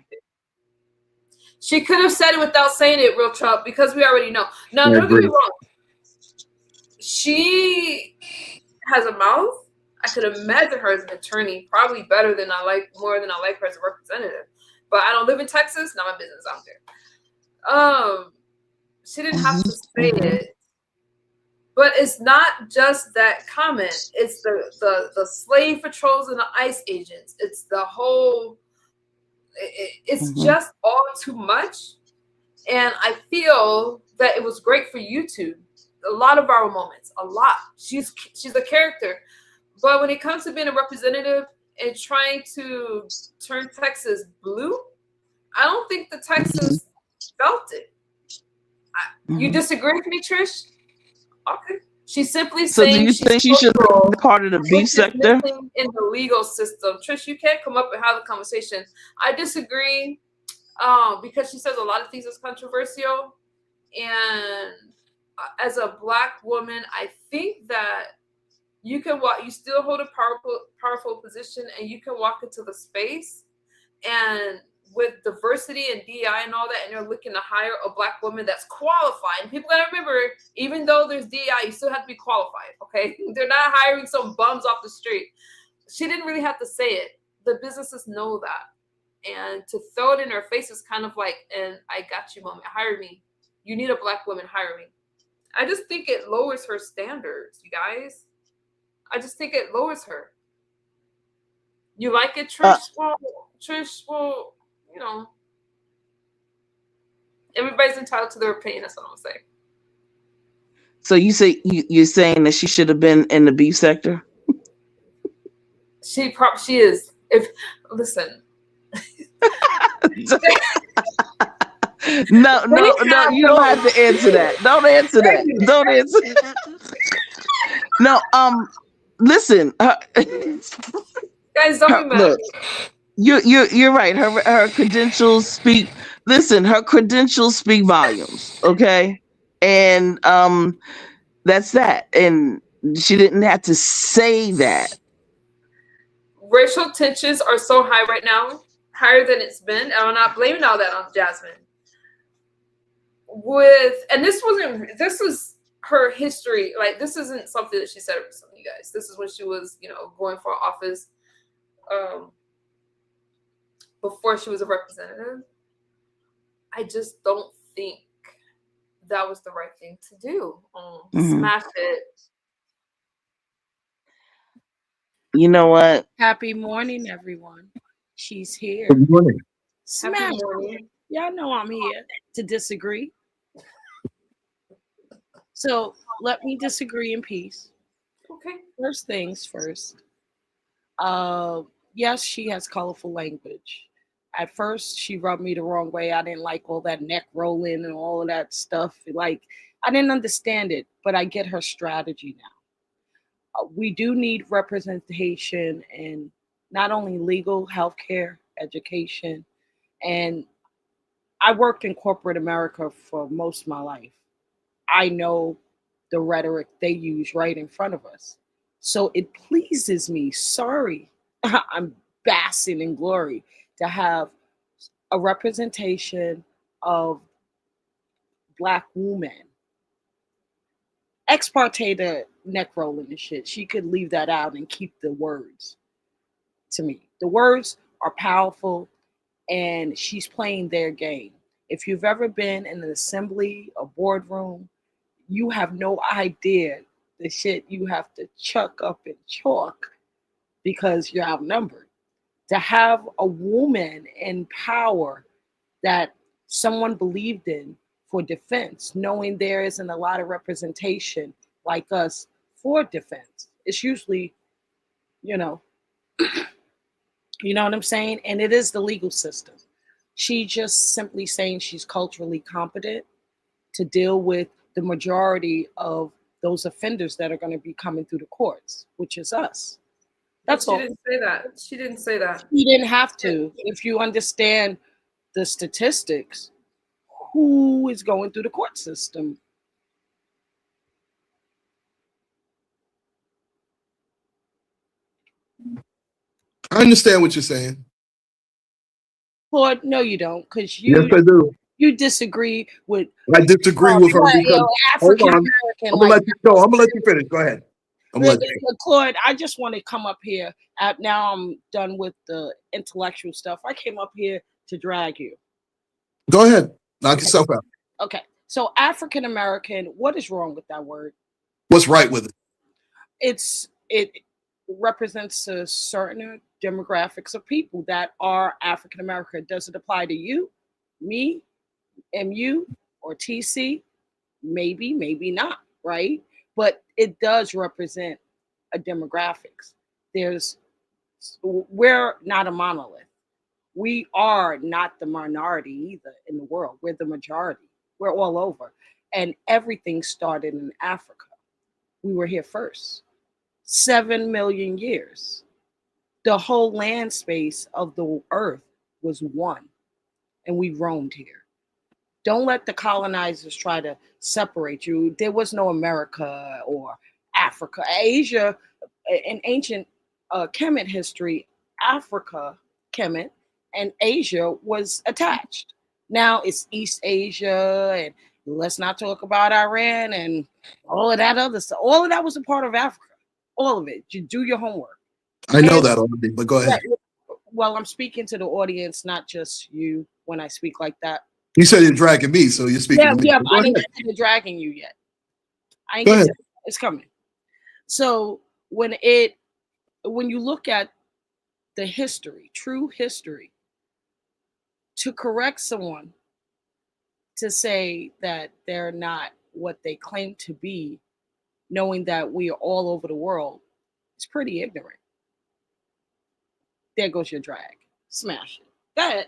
She could have said it without saying it, real Trump, because we already know. Now, don't get me wrong. She has a mouth. I could imagine her as an attorney, probably more than I like her as a representative. But I don't live in Texas. Not my business out there. She didn't have to say it. But it's not just that comment. It's the slave patrols and the ICE agents. It's the whole. It's just all too much. And I feel that it was great for YouTube. A lot of our moments, a lot. She's a character. But when it comes to being a representative and trying to turn Texas blue, I don't think the Texans felt it. You disagree with me, Trish? Okay. She's simply saying. So do you think she should be part of the beef sector? In the legal system. Trish, you can't come up and have a conversation. I disagree because she says a lot of things that's controversial. And as a Black woman, I think that you can walk, you still hold a powerful position, and you can walk into the space, and with diversity and DEI and all that, and you're looking to hire a Black woman that's qualified. And people gotta remember, even though there's DEI, you still have to be qualified, okay? They're not hiring some bums off the street. She didn't really have to say it. The businesses know that. And to throw it in her face is kind of like an I got you moment. Hire me. You need a Black woman, hire me. I just think it lowers her standards, you guys. I just think it lowers her. You like it, Trish? Well, you know, everybody's entitled to their opinion. That's what I'm saying. So you're saying that she should have been in the beef sector? She is. Listen. No, you don't have to answer that. Don't answer that. Don't answer that. No, listen. Guys, don't be mad. Look, you're right. Her credentials speak. Listen, her credentials speak volumes. Okay, and that's that. And she didn't have to say that. Racial tensions are so high right now, higher than it's been. And I'm not blaming all that on Jasmine. This was her history. Like, this isn't something that she said recently, you guys. This is when she was, going for office. Before she was a representative. I just don't think that was the right thing to do. Smash it. You know what? Happy morning, everyone. She's here. Good morning. Smash it. Y'all know I'm here to disagree. So let me disagree in peace. Okay. First things first. Yes, she has colorful language. At first, she rubbed me the wrong way. I didn't like all that neck rolling and all of that stuff. Like, I didn't understand it, but I get her strategy now. We do need representation in not only legal, healthcare, education, and I worked in corporate America for most of my life. I know the rhetoric they use right in front of us. So it pleases me. Sorry, I'm basking in glory to have a representation of black women. Ex parte the neck rolling and shit. She could leave that out and keep the words to me. The words are powerful and she's playing their game. If you've ever been in an assembly, a boardroom, you have no idea the shit you have to chuck up and chalk because you're outnumbered. To have a woman in power that someone believed in for defense, knowing there isn't a lot of representation like us for defense. It's usually, you know, you know what I'm saying? And it is the legal system. She just simply saying she's culturally competent to deal with the majority of those offenders that are going to be coming through the courts, which is us. That's She all. didn't say that. She didn't say that. She didn't have to. If you understand the statistics, who is going through the court system? I understand what you're saying. Lord, no, you don't, because Yes, I do. you disagree with I disagree with her because hold African on. American. I'm gonna let you go. I'm gonna let you finish. Go ahead. I'm gonna let you. Claude, I just want to come up here. Now I'm done with the intellectual stuff. I came up here to drag you. Go ahead. Knock yourself out. Okay. So African American, what is wrong with that word? What's right with it? It represents a certain demographics of people that are African American. Does it apply to you, me, MU, or TC? Maybe, maybe not, right? But it does represent a demographics. We're not a monolith. We are not the minority either in the world. We're the majority. We're all over. And everything started in Africa. We were here first. 7 million years. The whole land space of the earth was one, and we roamed here. Don't let the colonizers try to separate you. There was no America or Africa. Asia, in ancient Kemet history, Africa, Kemet, and Asia was attached. Now it's East Asia, and let's not talk about Iran and all of that other stuff. All of that was a part of Africa. All of it. You do your homework. I know that already, but go ahead. Well, I'm speaking to the audience, not just you when I speak like that. You said you're dragging me, so you're speaking to me. Yeah, but I didn't get to dragging you yet. I ain't Go get ahead. to it. It's coming. So when you look at the history, true history, to correct someone to say that they're not what they claim to be, knowing that we are all over the world, is pretty ignorant. There goes your drag. Smash it. Go ahead.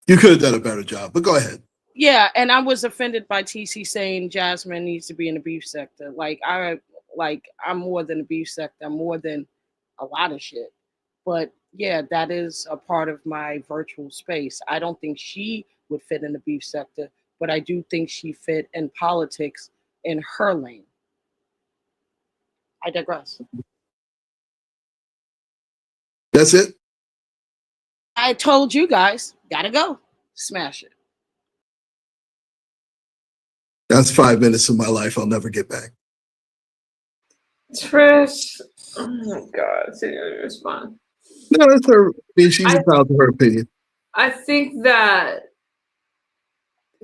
You could have done a better job, but go ahead. Yeah, and I was offended by TC saying Jasmine needs to be in the beef sector. I'm more than a beef sector. I'm more than a lot of shit. But yeah, that is a part of my virtual space. I don't think she would fit in the beef sector, but I do think she fit in politics in her lane. I digress. That's it? I told you guys, gotta go. Smash it. That's 5 minutes of my life I'll never get back. Trish, oh my God, she didn't respond. No, that's her. I mean, she's entitled to her opinion. I think that,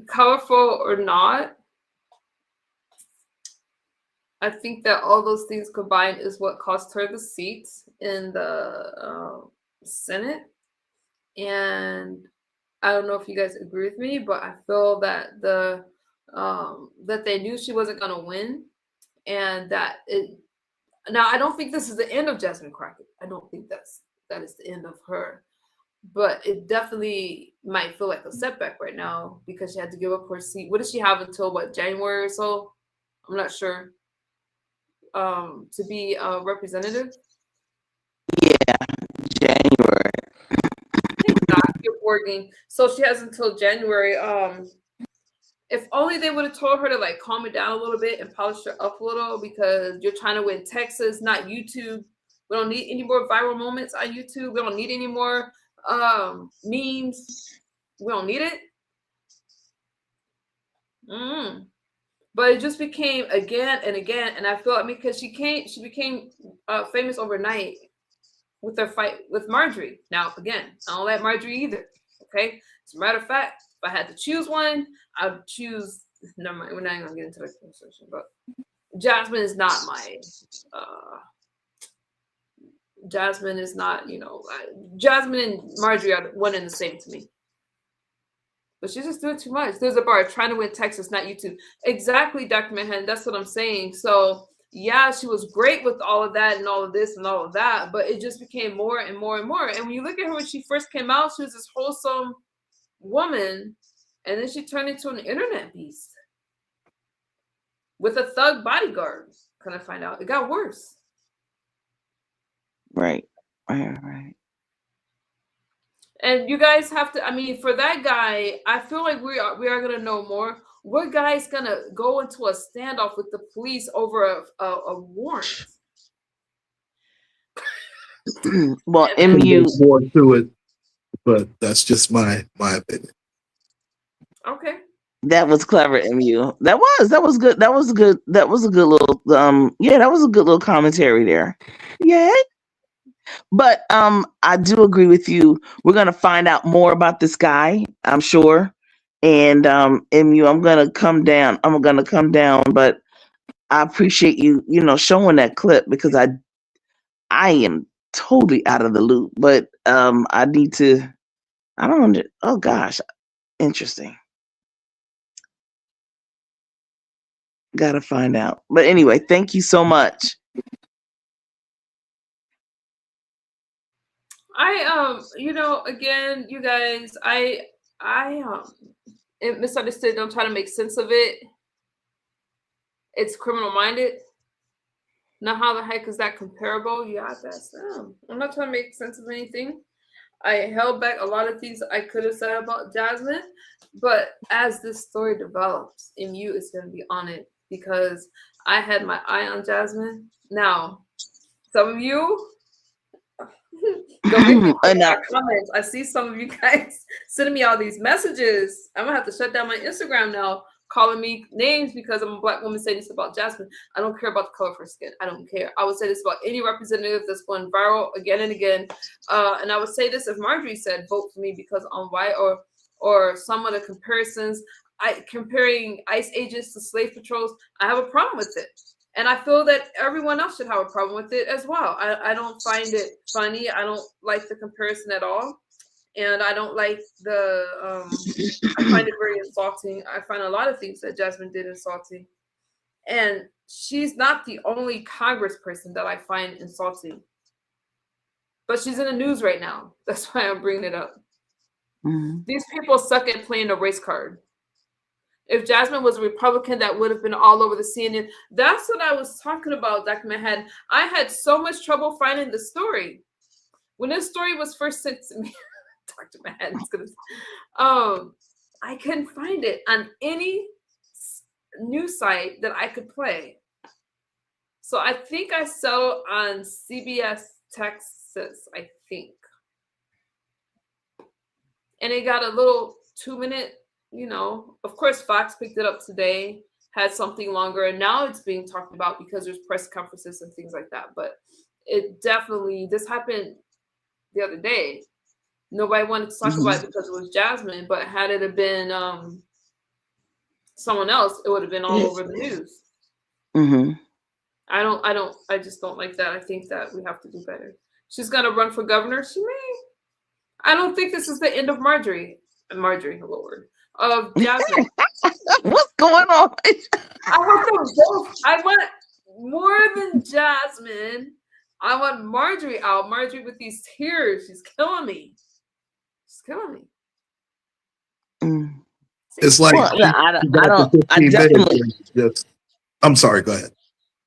colorful or not, I think that all those things combined is what cost her the seat in the Senate. And I don't know if you guys agree with me, but I feel that that they knew she wasn't going to win, and that it. Now, I don't think this is the end of Jasmine Crockett. I don't think that is the end of her. But it definitely might feel like a setback right now because she had to give up her seat. What does she have until what, January or so? I'm not sure. To be a representative. Yeah, January. You're working. So she has until January. If only they would have told her to like calm it down a little bit and polish her up a little, because you're trying to win Texas, not YouTube. We don't need any more viral moments on YouTube. We don't need any more memes. We don't need it. But it just became again and again, and I feel like because she became famous overnight with her fight with Marjorie. Now again, I don't like Marjorie either. Okay, as a matter of fact, if I had to choose one, I'd choose. Never mind, we're not even gonna get into that conversation. But Jasmine is not my. Jasmine is not, Jasmine and Marjorie are one and the same to me. But she's just doing too much. There's a bar trying to win Texas, not YouTube. Exactly, Dr. Manhattan. That's what I'm saying. So yeah, she was great with all of that and all of this and all of that, but it just became more and more and more. And when you look at her when she first came out, she was this wholesome woman, and then she turned into an internet beast with a thug bodyguard. Can I find out? It got worse. Right. And you guys have to, I mean, for that guy, I feel like we are going to know more. What guy's going to go into a standoff with the police over a warrant? Well, MU more to it, but that's just my opinion. Okay. That was clever, MU. That was good. That was a good little that was a good little commentary there. Yeah. But I do agree with you. We're gonna find out more about this guy, I'm sure. And MU, I'm gonna come down, but I appreciate you, showing that clip, because I am totally out of the loop. But I need to, oh gosh, interesting. Gotta find out. But anyway, thank you so much. Again, you guys, I misunderstood. Don't try to make sense of it. It's criminal minded. Now, how the heck is that comparable? Yeah, that's I'm not trying to make sense of anything. I held back a lot of things I could have said about Jasmine, but as this story develops, MU is going to be on it, because I had my eye on Jasmine. Now, some of you. Comments. I see some of you guys sending me all these messages. I'm gonna have to shut down my Instagram now, calling me names because I'm a Black woman saying this about Jasmine. I don't care about the color of her skin. I don't care. I would say this about any representative that's going viral again and again. And I would say this if Marjorie said vote for me because I'm white, or some of the comparisons, comparing ICE agents to slave patrols, I have a problem with it. And I feel that everyone else should have a problem with it as well. I don't find it funny. I don't like the comparison at all. And I don't like I find it very insulting. I find a lot of things that Jasmine did insulting. And she's not the only congressperson that I find insulting. But she's in the news right now. That's why I'm bringing it up. Mm-hmm. These people suck at playing the race card. If Jasmine was a Republican, that would have been all over the CNN. That's what I was talking about, Dr. Manhattan. I had so much trouble finding the story. When this story was first sent to me, Dr. Manhattan's I couldn't find it on any news site that I could play. So I think I saw on CBS Texas, I think. And it got a little 2-minute, of course, Fox picked it up today, had something longer, and now it's being talked about because there's press conferences and things like that. But it definitely, this happened the other day. Nobody wanted to talk about it because it was Jasmine, but had it have been someone else, it would have been all over the news. Mm-hmm. I just don't like that. I think that we have to do better. She's gonna run for governor. She may. I don't think this is the end of Marjorie, Lord. Of Jasmine. What's going on? I want them both. I want more than Jasmine. I want Marjorie out. Marjorie with these tears. She's killing me. She's killing me. It's like Well, I don't. I 15 definitely. minutes. I'm sorry. Go ahead.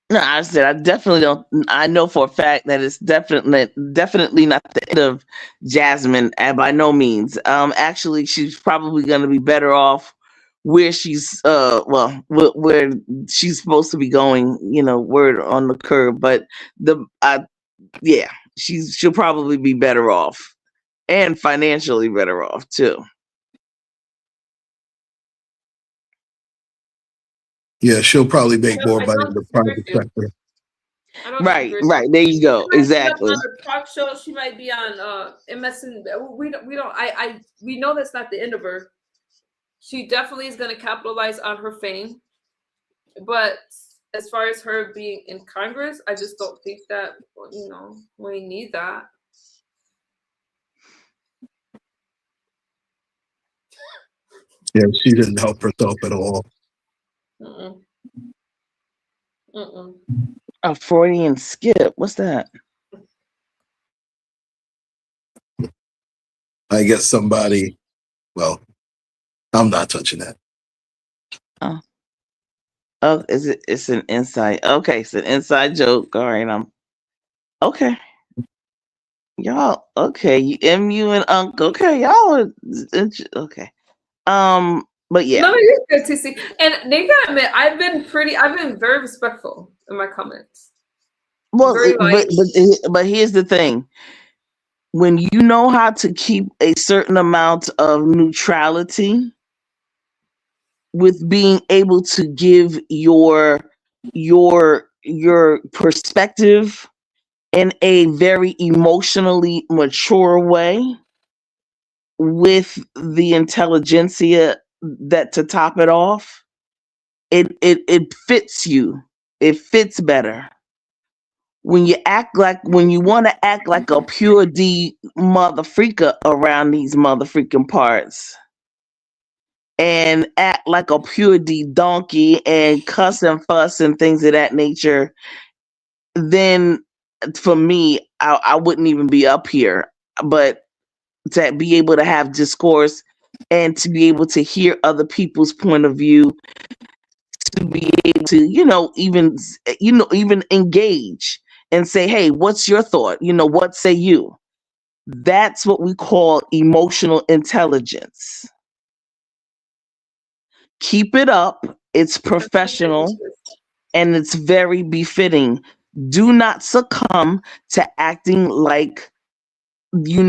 No, I said I definitely don't. I know for a fact that it's definitely not the end of Jasmine, and by no means. Actually, she's probably going to be better off where she's where she's supposed to be going. Word on the curb, but yeah, she'll probably be better off, and financially better off too. Yeah, she'll probably make more money in the private sector. Right. There you go. Exactly. On a talk show, she might be on MSN. We know that's not the end of her. She definitely is going to capitalize on her fame, but as far as her being in Congress, I just don't think that we need that. Yeah, she didn't help herself at all. A Freudian skip. What's that? I guess somebody. Well, I'm not touching that. Oh, it's an inside. Okay, it's an inside joke. All right, okay. Y'all, okay. MU and Uncle. Okay, y'all are okay. But yeah. No, you're good, TC. And they gotta admit, I've been very respectful in my comments. Well, but here's the thing. When you know how to keep a certain amount of neutrality with being able to give your perspective in a very emotionally mature way with the intelligentsia that to top it off, it fits you. It fits better. When you want to act like a pure D mother freaker around these mother freaking parts and act like a pure D donkey and cuss and fuss and things of that nature, then for me, I wouldn't even be up here. But to be able to have discourse and to be able to hear other people's point of view, to be able to, even engage and say, hey, what's your thought? What say you? That's what we call emotional intelligence. Keep it up. It's professional and it's very befitting. Do not succumb to acting like the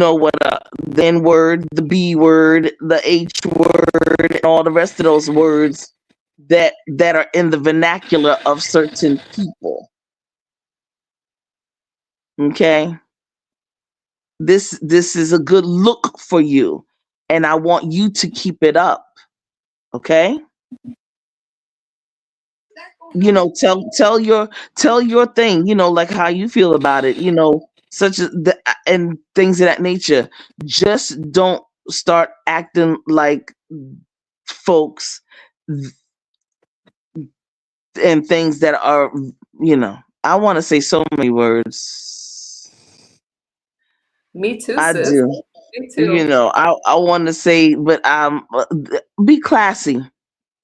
N word, the B word, the H word, and all the rest of those words that are in the vernacular of certain people. Okay? This is a good look for you, and I want you to keep it up. Okay? Tell your thing, like how you feel about it, such as and things of that nature. Just don't start acting like folks and things that are, I want to say so many words. Me too, I sis. do. Me too. I want to say, but be classy.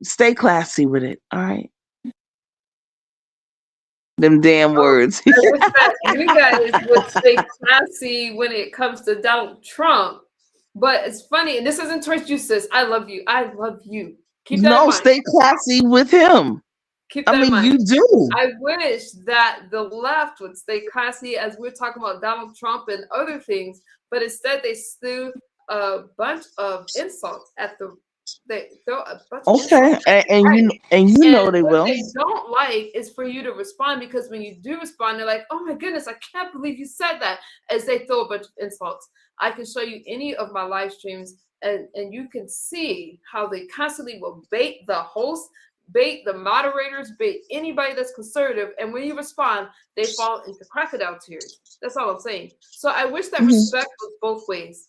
Stay classy with it. All right. Them damn words. I wish that you guys would stay classy when it comes to Donald Trump. But it's funny, and this isn't towards you, sis. I love you. I love you. Keep that in mind. Stay classy with him. Keep that in mind. You do. I wish that the left would stay classy as we're talking about Donald Trump and other things, but instead they threw a bunch of insults at the. They throw a bunch of insults. And they will. What they don't like is for you to respond, because when you do respond, they're like, "Oh my goodness, I can't believe you said that!" As they throw a bunch of insults. I can show you any of my live streams, and you can see how they constantly will bait the host, bait the moderators, bait anybody that's conservative, and when you respond, they fall into crocodile tears. That's all I'm saying. So I wish that respect was both ways.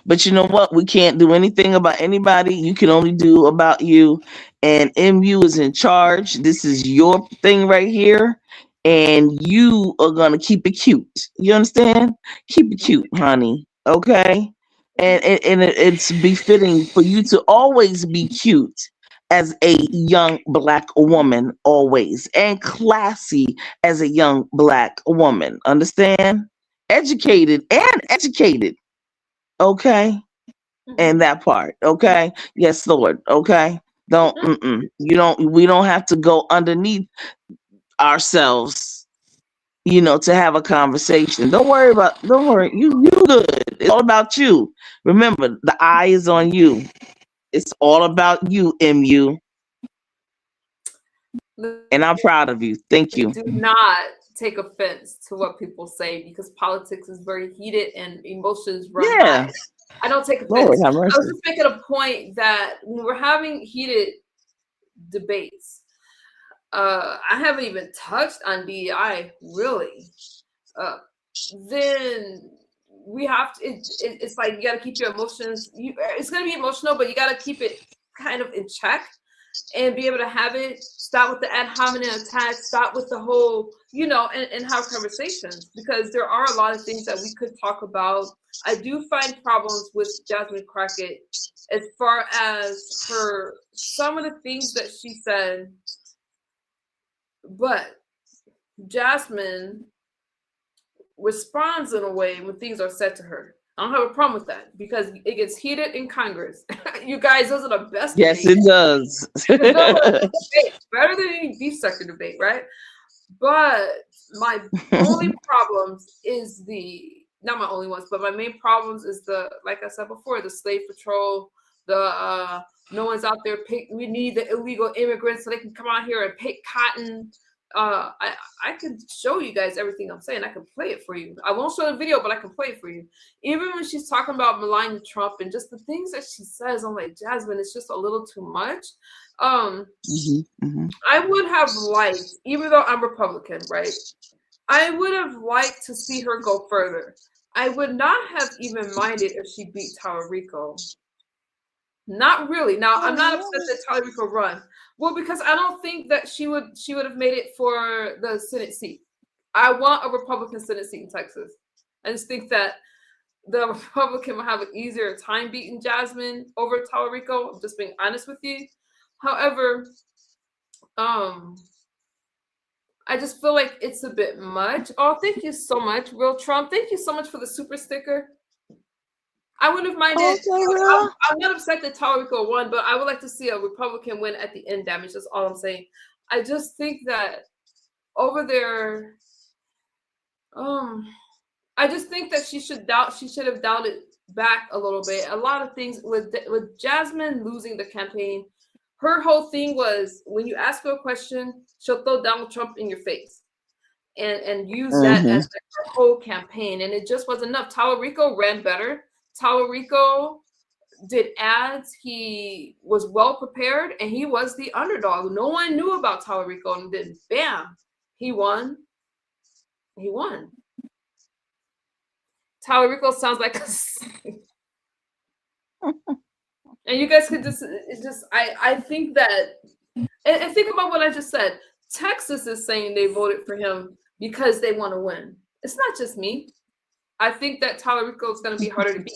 But you know what? We can't do anything about anybody. You can only do about you. And MU is in charge. This is your thing right here. and you are gonna keep it cute. You understand? Keep it cute, honey. Okay. It's befitting for you to always be cute as a young black woman, always, and classy as a young black woman. Understand? Educated and educated. Okay. And that part. Okay. Yes, Lord. Okay. Don't. You don't. We don't have to go underneath ourselves, to have a conversation. Don't worry about. Don't worry. You good. It's all about you. Remember, the eye is on you. It's all about you, MU. And I'm proud of you. Thank you. Do not take offense to what people say, because politics is very heated and emotions run high. I don't take offense. Lord have I mercy. was just making a point that when we're having heated debates, I haven't even touched on DEI really. Then we have to. It's like you got to keep your emotions. It's going to be emotional, but you got to keep it kind of in check and be able to have it. Stop with the ad hominem attacks. Stop with the whole, and have conversations, because there are a lot of things that we could talk about. I do find problems with Jasmine Crockett as far as some of the things that she said, but Jasmine responds in a way when things are said to her. I don't have a problem with that, because it gets heated in Congress. You guys, those are the best Yes, debates. it does. Better than any beef sucker debate, right? But my only problems is not my only ones, but my main problems is like I said before, the slave patrol, no one's out there we need the illegal immigrants so they can come out here and pick cotton. I can show you guys everything I'm saying. I can play it for you. I won't show the video, but I can play it for you. Even when she's talking about Melania Trump and just the things that she says, I'm like, Jasmine, it's just a little too much. I would have liked, even though I'm Republican, right? I would have liked to see her go further. I would not have even minded if she beat Tallarico. Not really. Now, I'm not upset that Tallarico run. Well, because I don't think that she would have made it for the Senate seat. I want a Republican Senate seat in Texas. I just think that the Republican will have an easier time beating Jasmine over Tallarico. I'm just being honest with you. However, I just feel like it's a bit much. Oh, thank you so much, Real Trump. Thank you so much for the super sticker. I wouldn't have minded. I'm not upset that Tallarico won, but I would like to see a Republican win at the end damage. That's all I'm saying. I just think that over there, I just think that she should have dialed it back a little bit. A lot of things with Jasmine losing the campaign, her whole thing was when you ask her a question, she'll throw Donald Trump in your face and use that as her whole campaign. And it just wasn't enough. Tallarico ran better. Tallarico did ads. He was well prepared, and he was the underdog. No one knew about Tallarico, and then bam, he won. He won. Tallarico sounds like and you guys could I think that, and think about what I just said. Texas is saying they voted for him because they want to win. It's not just me. I think that Tallarico is going to be harder to beat.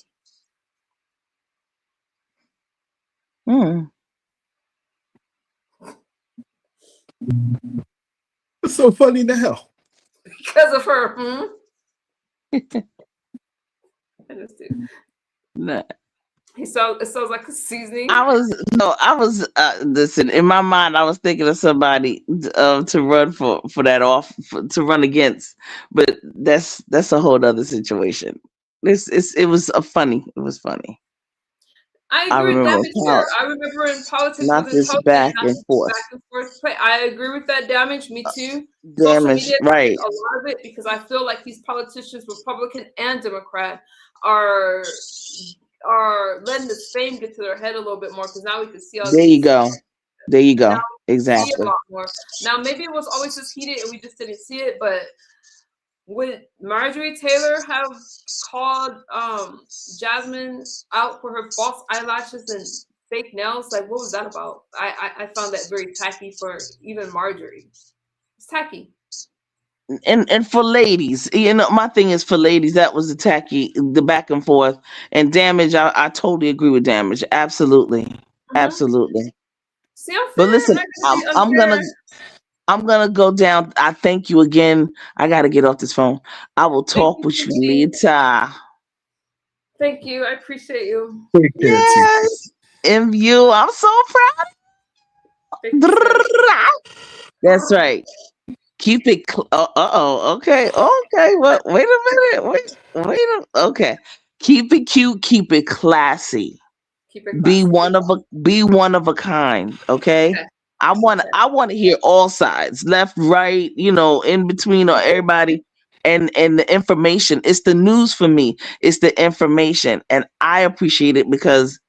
It's so funny now. Because of her, I just do. Nah. It sounds like a seasoning. I was listen, in my mind I was thinking of somebody to run for that to run against, but that's a whole other situation. It was funny. I agree with that. I remember in politics, not this back and forth play. I agree with that damage. Me too. Damage, Social media right? A lot of it, because I feel like these politicians, Republican and Democrat, are letting the fame get to their head a little bit more, because now we can see all. There you go. Exactly. A lot more. Now maybe it was always just heated and we just didn't see it, but would Marjorie Taylor have called Jasmine out for her false eyelashes and fake nails? Like, what was that about? I found that very tacky for even Marjorie. It's tacky. and for ladies, my thing is for ladies, that was the tacky, the back and forth and damage. I totally agree with damage. Absolutely. Absolutely. See, I'm But fair. I'm listen, not gonna be I'm unfair. gonna go down. I thank you again. I gotta get off this phone. I will Thank talk you, with you Gigi. later. Thank you. I appreciate you. Take care, T. Yes. And you, I'm so proud. Thank you, sis. That's right. Keep it. Uh-oh. Okay. Okay. What? Wait a minute. Okay. Keep it cute. Keep it classy. Keep it Be classy. one of a kind. Okay. Okay. I want to hear all sides, left, right, in between, or everybody, and the information. It's the news for me. It's the information, and I appreciate it because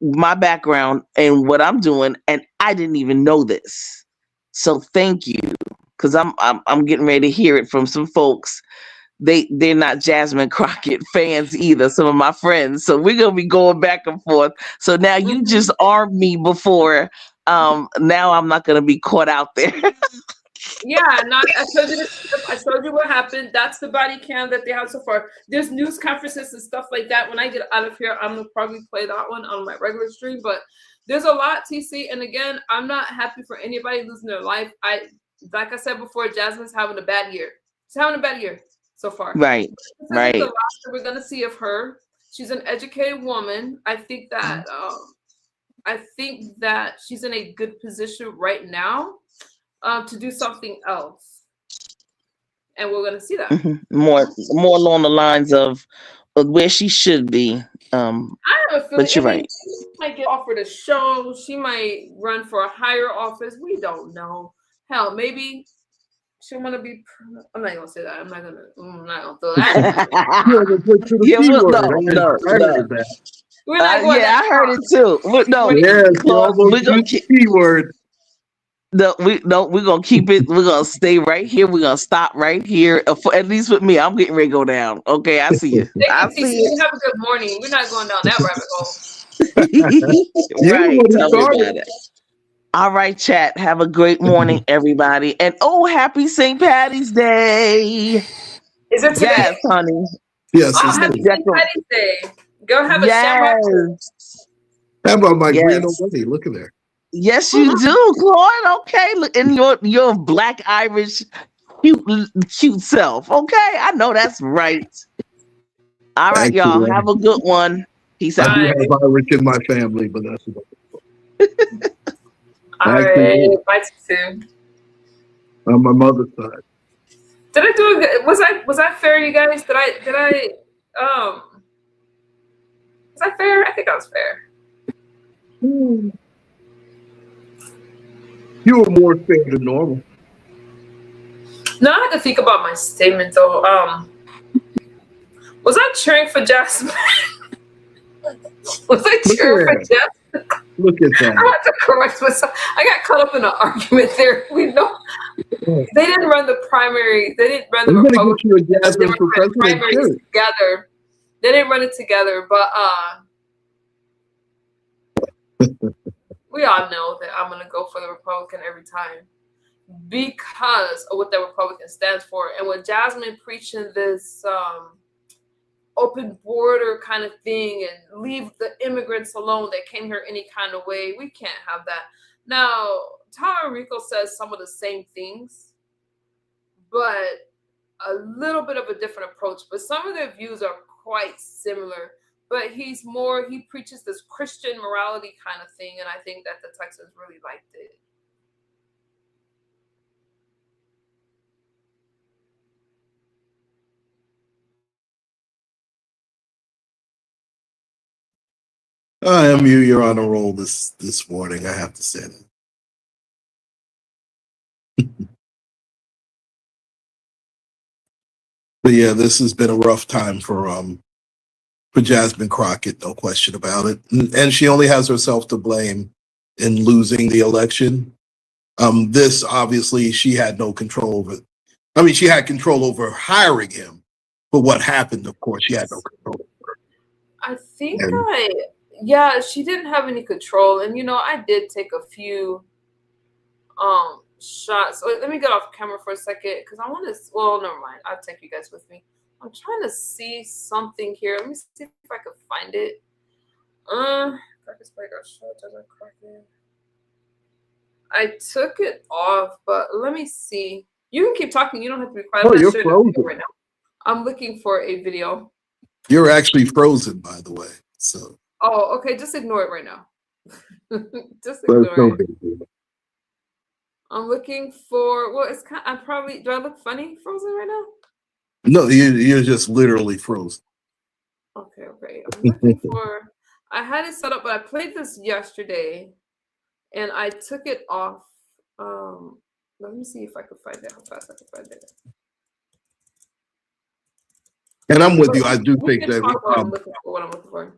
my background and what I'm doing, and I didn't even know this. So thank you, because I'm getting ready to hear it from some folks. They're not Jasmine Crockett fans either. Some of my friends, so we're gonna be going back and forth. So now you just armed me before. Now I'm not gonna be caught out there. Yeah, no, I told you this. I told you what happened. That's the body cam that they have so far. There's news conferences and stuff like that. When I get out of here, I'm gonna probably play that one on my regular stream. But there's a lot, TC. And again, I'm not happy for anybody losing their life. Like I said before, Jasmine's having a bad year. She's having a bad year so far. Right. This Right. isn't the last that we're gonna see of her. She's an educated woman. I think that she's in a good position right now to do something else, and we're gonna see that. More along the lines of where she should be. I have a feeling. But you're right. She might get offered a show. She might run for a higher office. We don't know. Hell, maybe she want to be. I'm not gonna say that. I'm not gonna throw that. Yeah, no. We're not going I heard it too. No, we're gonna keep keyword. No, we're gonna keep it. We're gonna stay right here. We're gonna stop right here. At least with me, I'm getting ready to go down. Okay, I see you. I see you. Have a good morning. We're not going down that rabbit hole. Right. Tell me about it. All right, chat. Have a great morning, everybody. And happy St. Patty's Day. Is it today? Yes, honey. Yes. Happy St. Patty's Day. Go have a shamrock. How about my green old lady? Look at there. Yes, you do, Claude. Okay, look, in your Black Irish cute self. Okay, I know that's right. All right, y'all. Have a good one. Peace out. I do have Irish in my family, but that's about it. All right, bye soon. On my mother's side. Did I do a good? Was I fair, you guys? Did I was I fair? I think I was fair. You were more fair than normal. No, I had to think about my statement though. Was I cheering for Jasmine? Was I cheering for Jasmine? Look at that. I had to correct myself. I got caught up in an argument there. We know they didn't run the primary. They didn't run the Republican. They ran primaries together. They didn't run it together, but we all know that I'm gonna go for the Republican every time because of what the Republican stands for. And with Jasmine preaching this open border kind of thing and leave the immigrants alone that came here any kind of way, we can't have that. Now, Tyler Rico says some of the same things, but a little bit of a different approach. But some of their views are quite similar. But he preaches this Christian morality kind of thing, and I think that the Texans really liked it. You're on a roll this morning, I have to say that. But yeah, this has been a rough time for Jasmine Crockett, no question about it. And she only has herself to blame in losing the election. This obviously she had no control over. I mean, she had control over hiring him, but what happened, of course, she had no control over. I think she didn't have any control. And I did take a few shot. So let me get off camera for a second because I want to. Well, never mind. I'll take you guys with me. I'm trying to see something here. Let me see if I can find it. Crockett's body got shot. Jasmine Crockett. I took it off, but let me see. You can keep talking. You don't have to be quiet. Oh, I'm not you're sharing a frozen. video right now. I'm looking for a video. You're actually frozen, by the way. So. Oh, okay. Just ignore it right now. Just But it's no ignore it. big deal. I'm looking for. Well, it's kind. I probably. Do I look funny frozen right now? No, you're just literally frozen. Okay. I'm looking for. I had it set up, but I played this yesterday, and I took it off. Let me see if I can find it. How fast I can find it. And I'm with you. I do We think can that talk while I'm looking for what I'm looking for.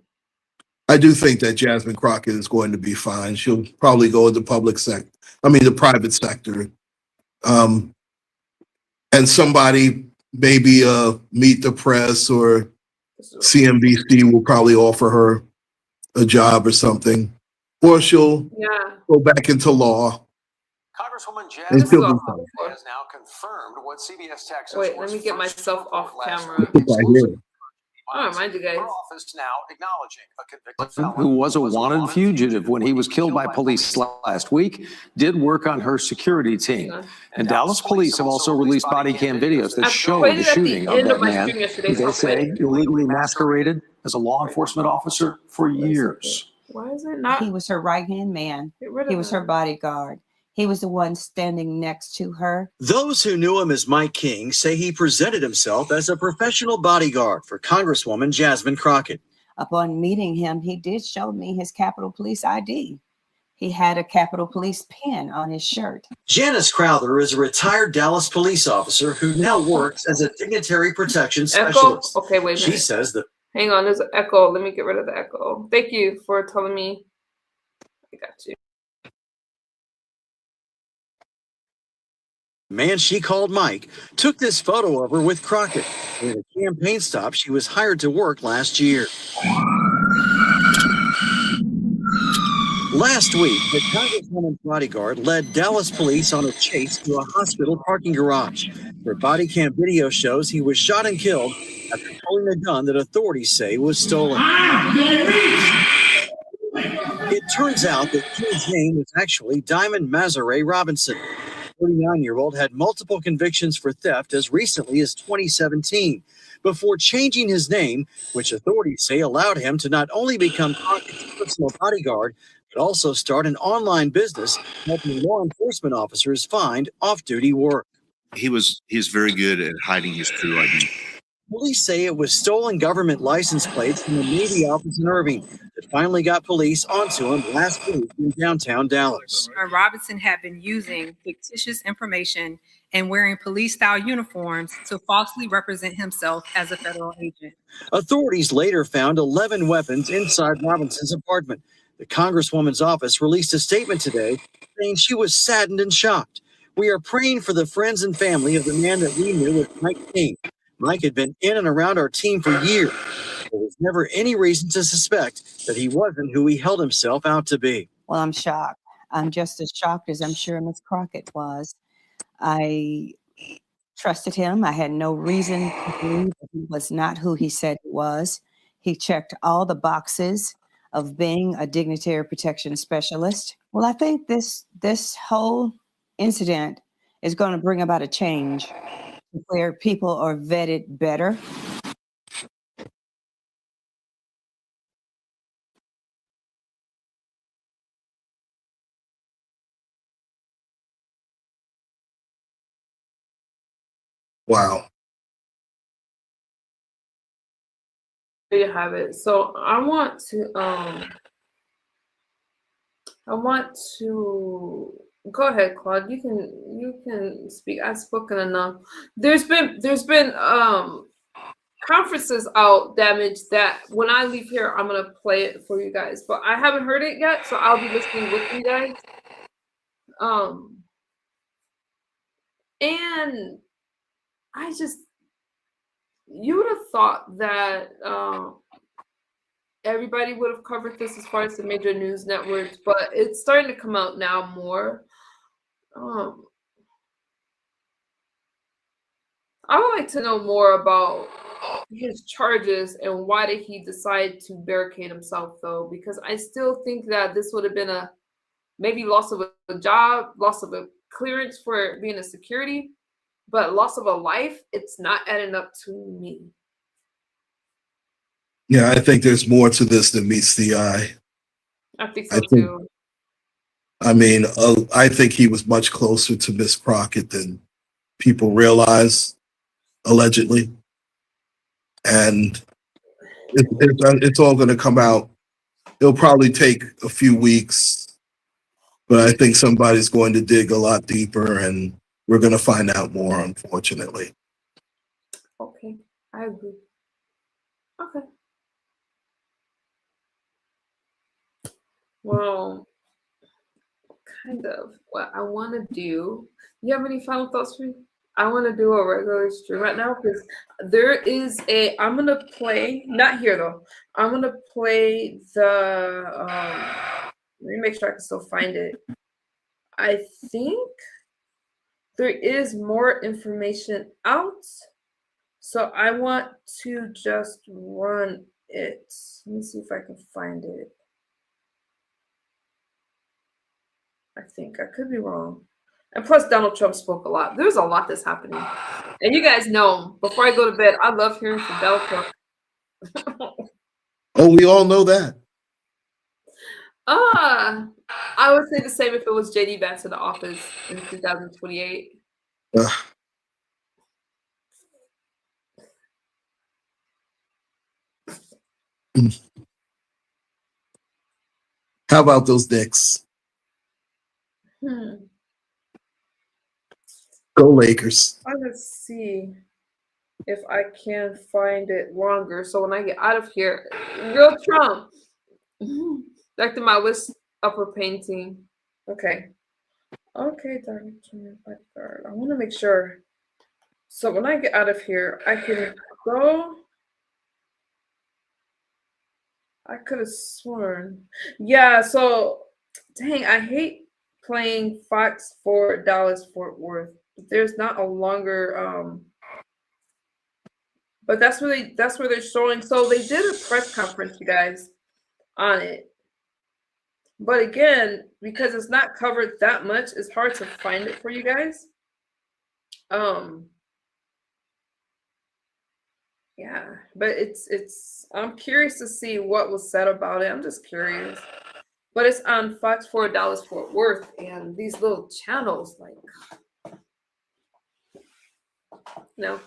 I do think that Jasmine Crockett is going to be fine. She'll probably go in the the private sector. And somebody maybe Meet the Press or CNBC will probably offer her a job or something. Or she'll go back into law. Congresswoman And she'll Jasmine be fine. Crockett has now confirmed what CBS Texas Wait, was let me get first myself to report off last camera. week. Right here. I don't mind you guys. Her office now acknowledging a convicted felon who was a wanted fugitive when he was killed by police last week, did work on her security team. And Dallas police have also released body cam videos that show the shooting of that man, who they say illegally masqueraded as a law enforcement officer for years. Why is it not? He was her right-hand man. Get rid of He was her him. bodyguard. He was the one standing next to her. Those who knew him as Mike King say he presented himself as a professional bodyguard for Congresswoman Jasmine Crockett. Upon meeting him, he did show me his Capitol Police ID. He had a Capitol Police pin on his shirt. Janice Crowther is a retired Dallas police officer who now works as a dignitary protection Echo? specialist. Okay, wait a She minute. says that Hang on, there's an echo. Let me get rid of the echo. Thank you for telling me. I got you. the man she called Mike took this photo of her with Crockett at a campaign stop she was hired to work last year. Last week, the Congresswoman's bodyguard led Dallas police on a chase to a hospital parking garage, where body cam video shows he was shot and killed after pulling a gun that authorities say was stolen. It turns out that King's name was actually Diamond Mazaray Robinson. The 39-year-old had multiple convictions for theft as recently as 2017, before changing his name, which authorities say allowed him to not only become Crockett's personal bodyguard, but also start an online business helping law enforcement officers find off-duty work. He's very good at hiding his true ID. Police say it was stolen government license plates from the Navy office in Irving that finally got police onto him last week in downtown Dallas. Robinson had been using fictitious information and wearing police-style uniforms to falsely represent himself as a federal agent. Authorities later found 11 weapons inside Robinson's apartment. The Congresswoman's office released a statement today saying she was saddened and shocked. We are praying for the friends and family of the man that we knew as Mike King. Mike had been in and around our team for years. There was never any reason to suspect that he wasn't who he held himself out to be. Well, I'm shocked. I'm just as shocked as I'm sure Miss Crockett was. I trusted him. I had no reason to believe that he was not who he said he was. He checked all the boxes of being a dignitary protection specialist. Well, I think this whole incident is going to bring about a change where people are vetted better. Wow. There you have it. So I want to go ahead, Claude. You can speak. I've spoken enough. There's been conferences out damaged that when I leave here, I'm gonna play it for you guys. But I haven't heard it yet, so I'll be listening with you guys. And you would have thought that everybody would have covered this as far as the major news networks, but it's starting to come out now more. I would like to know more about his charges and why did he decide to barricade himself, though? Because I still think that this would have been a maybe loss of a job, loss of a clearance for being a security, but loss of a life, it's not adding up to me. Yeah, I think there's more to this than meets the eye. I think so too. I mean, I think he was much closer to Miss Crockett than people realize, allegedly. And it's all going to come out. It'll probably take a few weeks, but I think somebody's going to dig a lot deeper, and we're going to find out more, unfortunately. Okay, I agree. Okay. Well, kind of what I want to do. You have any final thoughts for me? I want to do a regular stream right now because there is I'm going to play, not here though. I'm going to play the, let me make sure I can still find it. I think there is more information out. So I want to just run it. Let me see if I can find it. I think I could be wrong. And plus, Donald Trump spoke a lot. There's a lot that's happening. And you guys know, before I go to bed, I love hearing from Donald Trump. Oh, we all know that. I would say the same if it was JD Vance in the office in 2028. How about those Knicks? Go Lakers. Let's see if I can find it longer. So when I get out of here, real Trump. Back to my West Upper painting. Okay. Okay, BodyGuard. I want to make sure. So when I get out of here, I can go. I could have sworn. Yeah, so dang, I hate playing Fox for Dallas Fort Worth. There's not a longer but that's where they're showing. So they did a press conference, you guys, on it. But again, because it's not covered that much, it's hard to find it for you guys. Yeah, but it's I'm curious to see what was said about it. I'm just curious. But it's on Fox 4 Dallas Fort Worth, and these little channels, like, no.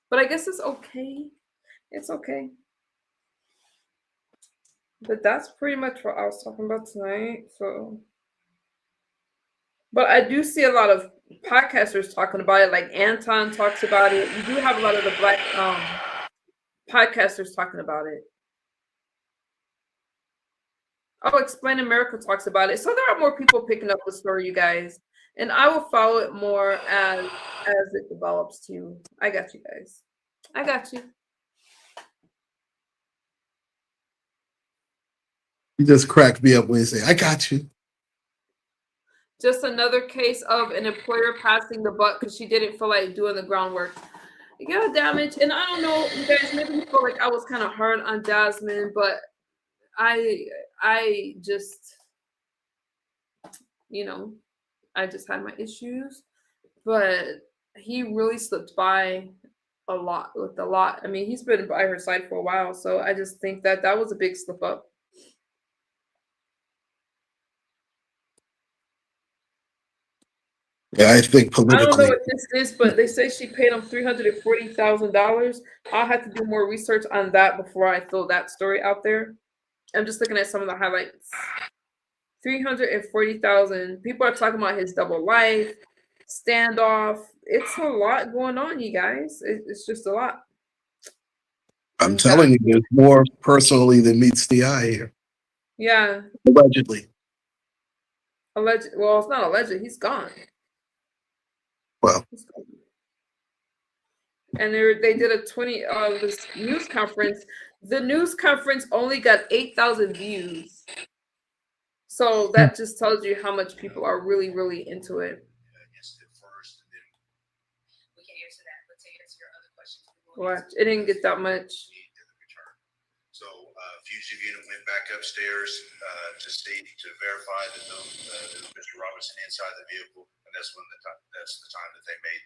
But I guess it's okay. It's okay. But that's pretty much what I was talking about tonight. So, but I do see a lot of podcasters talking about it. Like Anton talks about it. You do have a lot of the Black podcasters talking about it. Oh, Explain America talks about it. So there are more people picking up the story, you guys. And I will follow it more as it develops too. I got you guys. I got you. You just cracked me up when you say, I got you. Just another case of an employer passing the buck because she didn't feel like doing the groundwork. Yeah, damage. And I don't know, you guys, maybe you feel like I was kind of hard on Jasmine, but I just, you know, I just had my issues. But he really slipped by a lot with a lot. I mean, he's been by her side for a while, so I just think that that was a big slip up. Yeah, I think politically. I don't know what this is, but they say she paid him $340,000. I'll have to do more research on that before I throw that story out there. I'm just looking at some of the highlights. 340,000. People are talking about his double life, standoff. It's a lot going on, you guys. It's just a lot. I'm telling you, there's more personally than meets the eye here. Yeah. Allegedly. Well, it's not alleged. He's gone. Well. And they did a this news conference. The news conference only got 8,000 views. So that just tells you how much people are really, really into it. Watch. It didn't get that much. So fugitive unit went back upstairs to verify that there was Mr. Robinson inside the vehicle, and that's the time that they made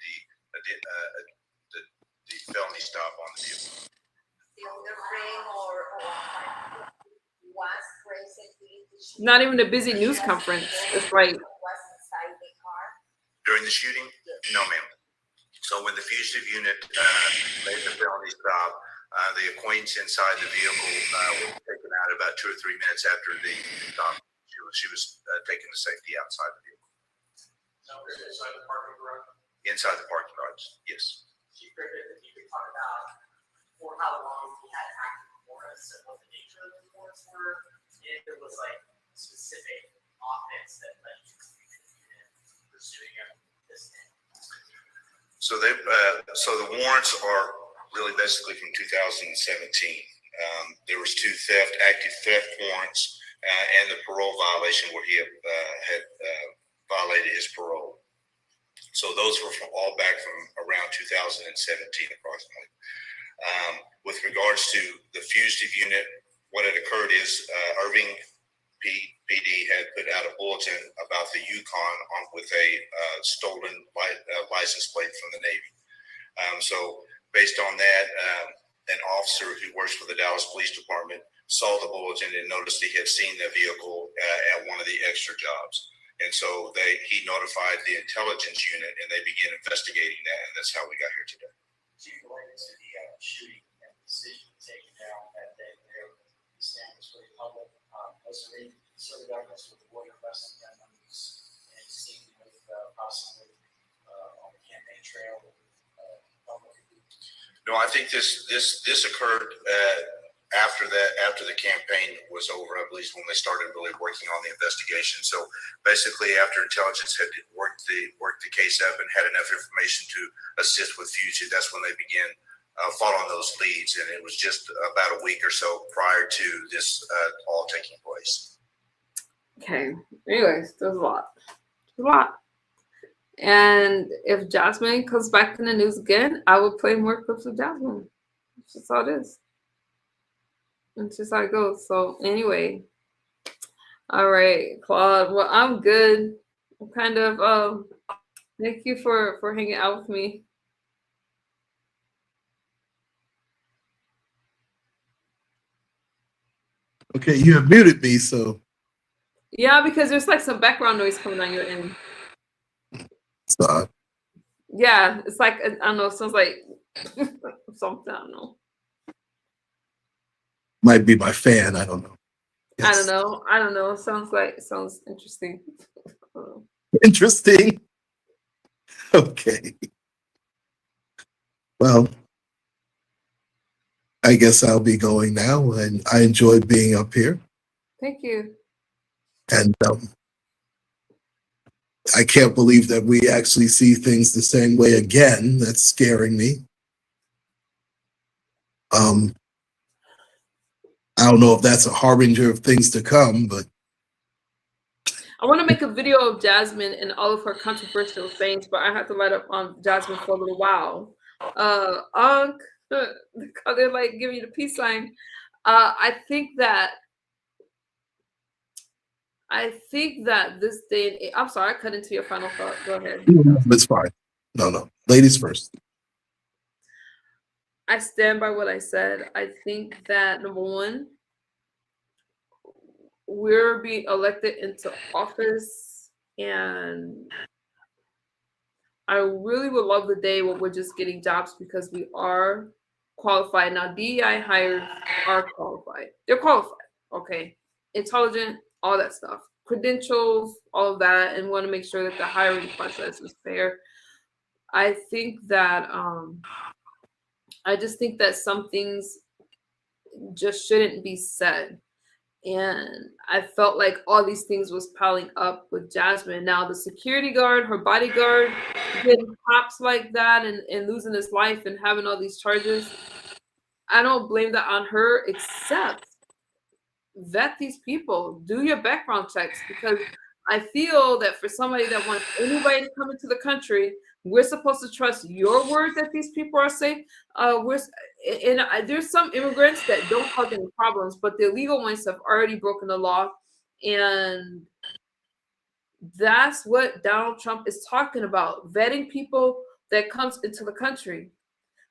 the felony stop on the vehicle. Not even a busy news conference. It's like During the shooting? No, ma'am. So when the fugitive unit made the felony stop, the acquaintance inside the vehicle was taken out about 2 or 3 minutes after the stop. She was taken to safety outside the vehicle. Inside the parking garage? Inside the parking garage, yes. Chief Cricket, if you could talk about for how long he had active warrants and what the nature of the warrants were, if there was like specific offense that led you to pursuing this thing. So the warrants are really basically from 2017. There was 2 active theft warrants, and the parole violation where he had violated his parole. So those were all back from around 2017 approximately. With regards to the fugitive unit, what had occurred is Irving PD had put out a bulletin about the Yukon with a stolen license plate from the Navy. So based on that, an officer who works for the Dallas Police Department saw the bulletin and noticed he had seen the vehicle at one of the extra jobs. And so he notified the intelligence unit, and they began investigating that, and that's how we got here today. Chief, related to the shooting and the decision taken down that day there, the stand was very public. Was there any sort of evidence with the lawyer arresting them on these and seen with possibly on the campaign trail? No, I think this occurred after the campaign was over. I believe when they started really working on the investigation. So basically, after intelligence had worked the case up and had enough information to assist with fugitive, that's when they began following those leads. And it was just about a week or so prior to this all taking place. okay. Anyways, there's a lot. There's a lot. And if Jasmine comes back in the news again, I will play more clips of Jasmine. That's just how it is. It's just how it goes. So anyway, all right, Claude. Well, I'm good. I'm kind of thank you for hanging out with me. Okay, you have muted me, so Yeah, because there's like some background noise coming on your end. stop. Yeah, it's like I don't know. It sounds like something. I don't know. Might be my fan. I don't know. I don't know. I don't know. It sounds interesting. I don't know. Interesting. Okay. Well, I guess I'll be going now, and I enjoyed being up here. Thank you. And I can't believe that we actually see things the same way again. That's scaring me. I don't know if that's a harbinger of things to come, but I want to make a video of Jasmine and all of her controversial things, but I have to light up on Jasmine for a little while. They're like giving you the peace sign. I think that this day, I'm sorry, I cut into your final thought. Go ahead. it's fine. No. Ladies first. I stand by what I said. I think that number one, we're being elected into office, and I really would love the day where we're just getting jobs because we are qualified. Now, DEI hires are qualified. They're qualified, okay? Intelligent, all that stuff. Credentials, all of that, and want to make sure that the hiring process is fair. I think that I just think that some things just shouldn't be said. And I felt like all these things was piling up with Jasmine. Now the security guard, her bodyguard, getting cops like that and losing his life and having all these charges. I don't blame that on her, except vet these people, do your background checks, because I feel that for somebody that wants anybody to come into the country, We're supposed to trust your word that these people are safe. There's some immigrants that don't cause any problems, but the illegal ones have already broken the law, and that's what Donald Trump is talking about, vetting people that comes into the country.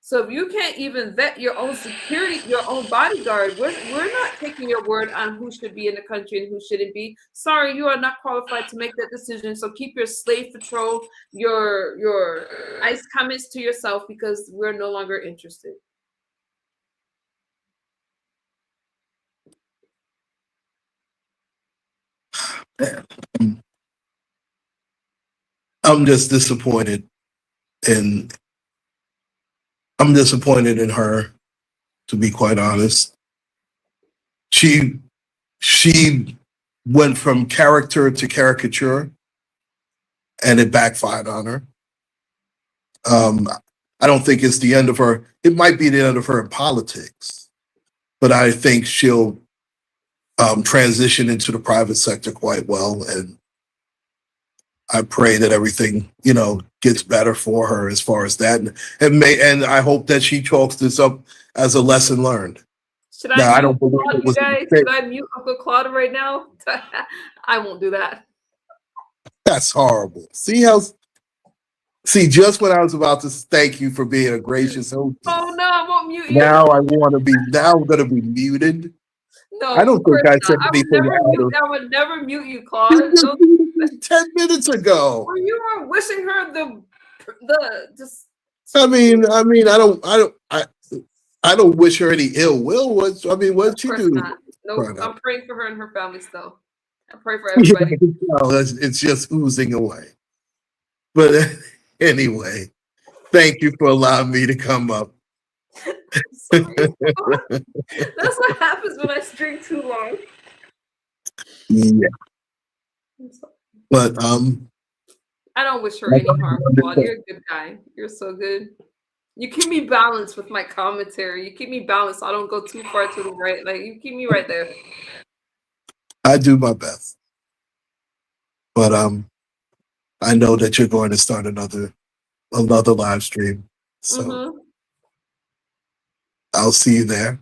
So if you can't even vet your own security, your own bodyguard, we're not taking your word on who should be in the country and who shouldn't be. Sorry, you are not qualified to make that decision. So keep your slave patrol, your ICE comments to yourself, because we're no longer interested. I'm just disappointed I'm disappointed in her, to be quite honest. She went from character to caricature, and it backfired on her. I don't think it's the end of her. It might be the end of her in politics, but I think she'll transition into the private sector quite well, and I pray that everything, gets better for her as far as that, and I hope that she chalks this up as a lesson learned. Should I mute Claude, you guys? Should I mute Uncle Claude right now? I won't do that. That's horrible. See, just when I was about to thank you for being a gracious host. Oh no, I won't mute you. Now I'm going to be muted. No, I don't think I said anything. I would never mute you, Claude. 10 minutes ago. Well, you were wishing her the just. I don't wish her any ill will. What'd she do? No, I'm praying for her and her family still. I pray for everybody. It's just oozing away. But anyway, thank you for allowing me to come up. That's what happens when I string too long. Yeah. But I don't wish her any harm, Claude. You're a good guy. You're so good. You keep me balanced with my commentary. You keep me balanced so I don't go too far to the right. Like, you keep me right there. I do my best. But I know that you're going to start another live stream. So I'll see you there.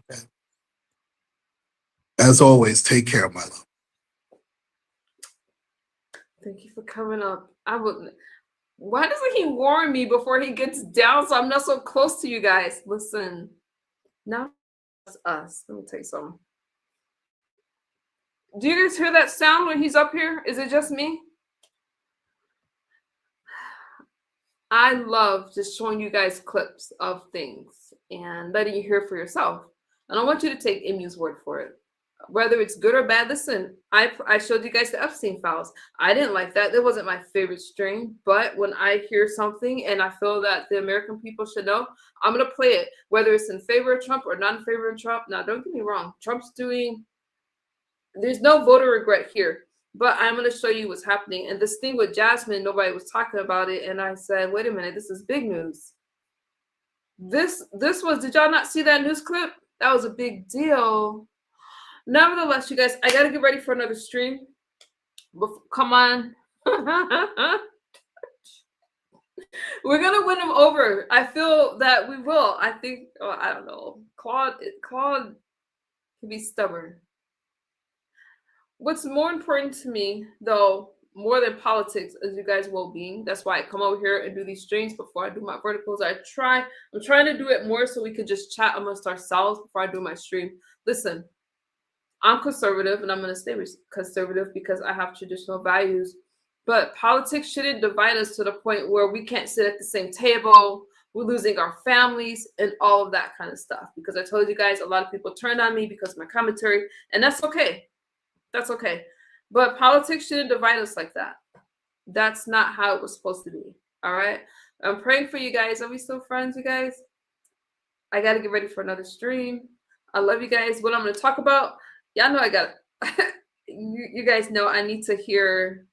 As always, take care, my love. Thank you for coming up. Why doesn't he warn me before he gets down so I'm not so close to you guys? Listen, now it's us. Let me tell you something. Do you guys hear that sound when he's up here? Is it just me? I love just showing you guys clips of things and letting you hear for yourself. I don't want you to take Emu's word for it. Whether it's good or bad, listen, I showed you guys the Epstein files. I didn't like that. That wasn't my favorite stream. But when I hear something and I feel that the American people should know, I'm going to play it, whether it's in favor of Trump or not in favor of Trump. Now, don't get me wrong. There's no voter regret here. But I'm going to show you what's happening. And this thing with Jasmine, nobody was talking about it. And I said, wait a minute, this is big news. Did y'all not see that news clip? That was a big deal. Nevertheless, you guys, I got to get ready for another stream. Come on. We're going to win him over. I feel that we will. I think, I don't know. Claude can be stubborn. What's more important to me, though, more than politics, is you guys' well-being. That's why I come over here and do these streams before I do my verticals. I'm trying to do it more so we could just chat amongst ourselves before I do my stream. Listen, I'm conservative, and I'm going to stay conservative because I have traditional values. But politics shouldn't divide us to the point where we can't sit at the same table. We're losing our families and all of that kind of stuff. Because I told you guys, a lot of people turned on me because of my commentary, and that's okay. That's okay. But politics shouldn't divide us like that. That's not how it was supposed to be. All right? I'm praying for you guys. Are we still friends, you guys? I got to get ready for another stream. I love you guys. What I'm going to talk about, y'all know I got you guys know I need to hear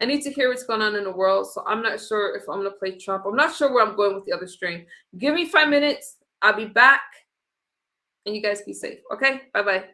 what's going on in the world. So I'm not sure if I'm going to play Trump. I'm not sure where I'm going with the other stream. Give me 5 minutes. I'll be back. And you guys be safe. Okay? Bye-bye.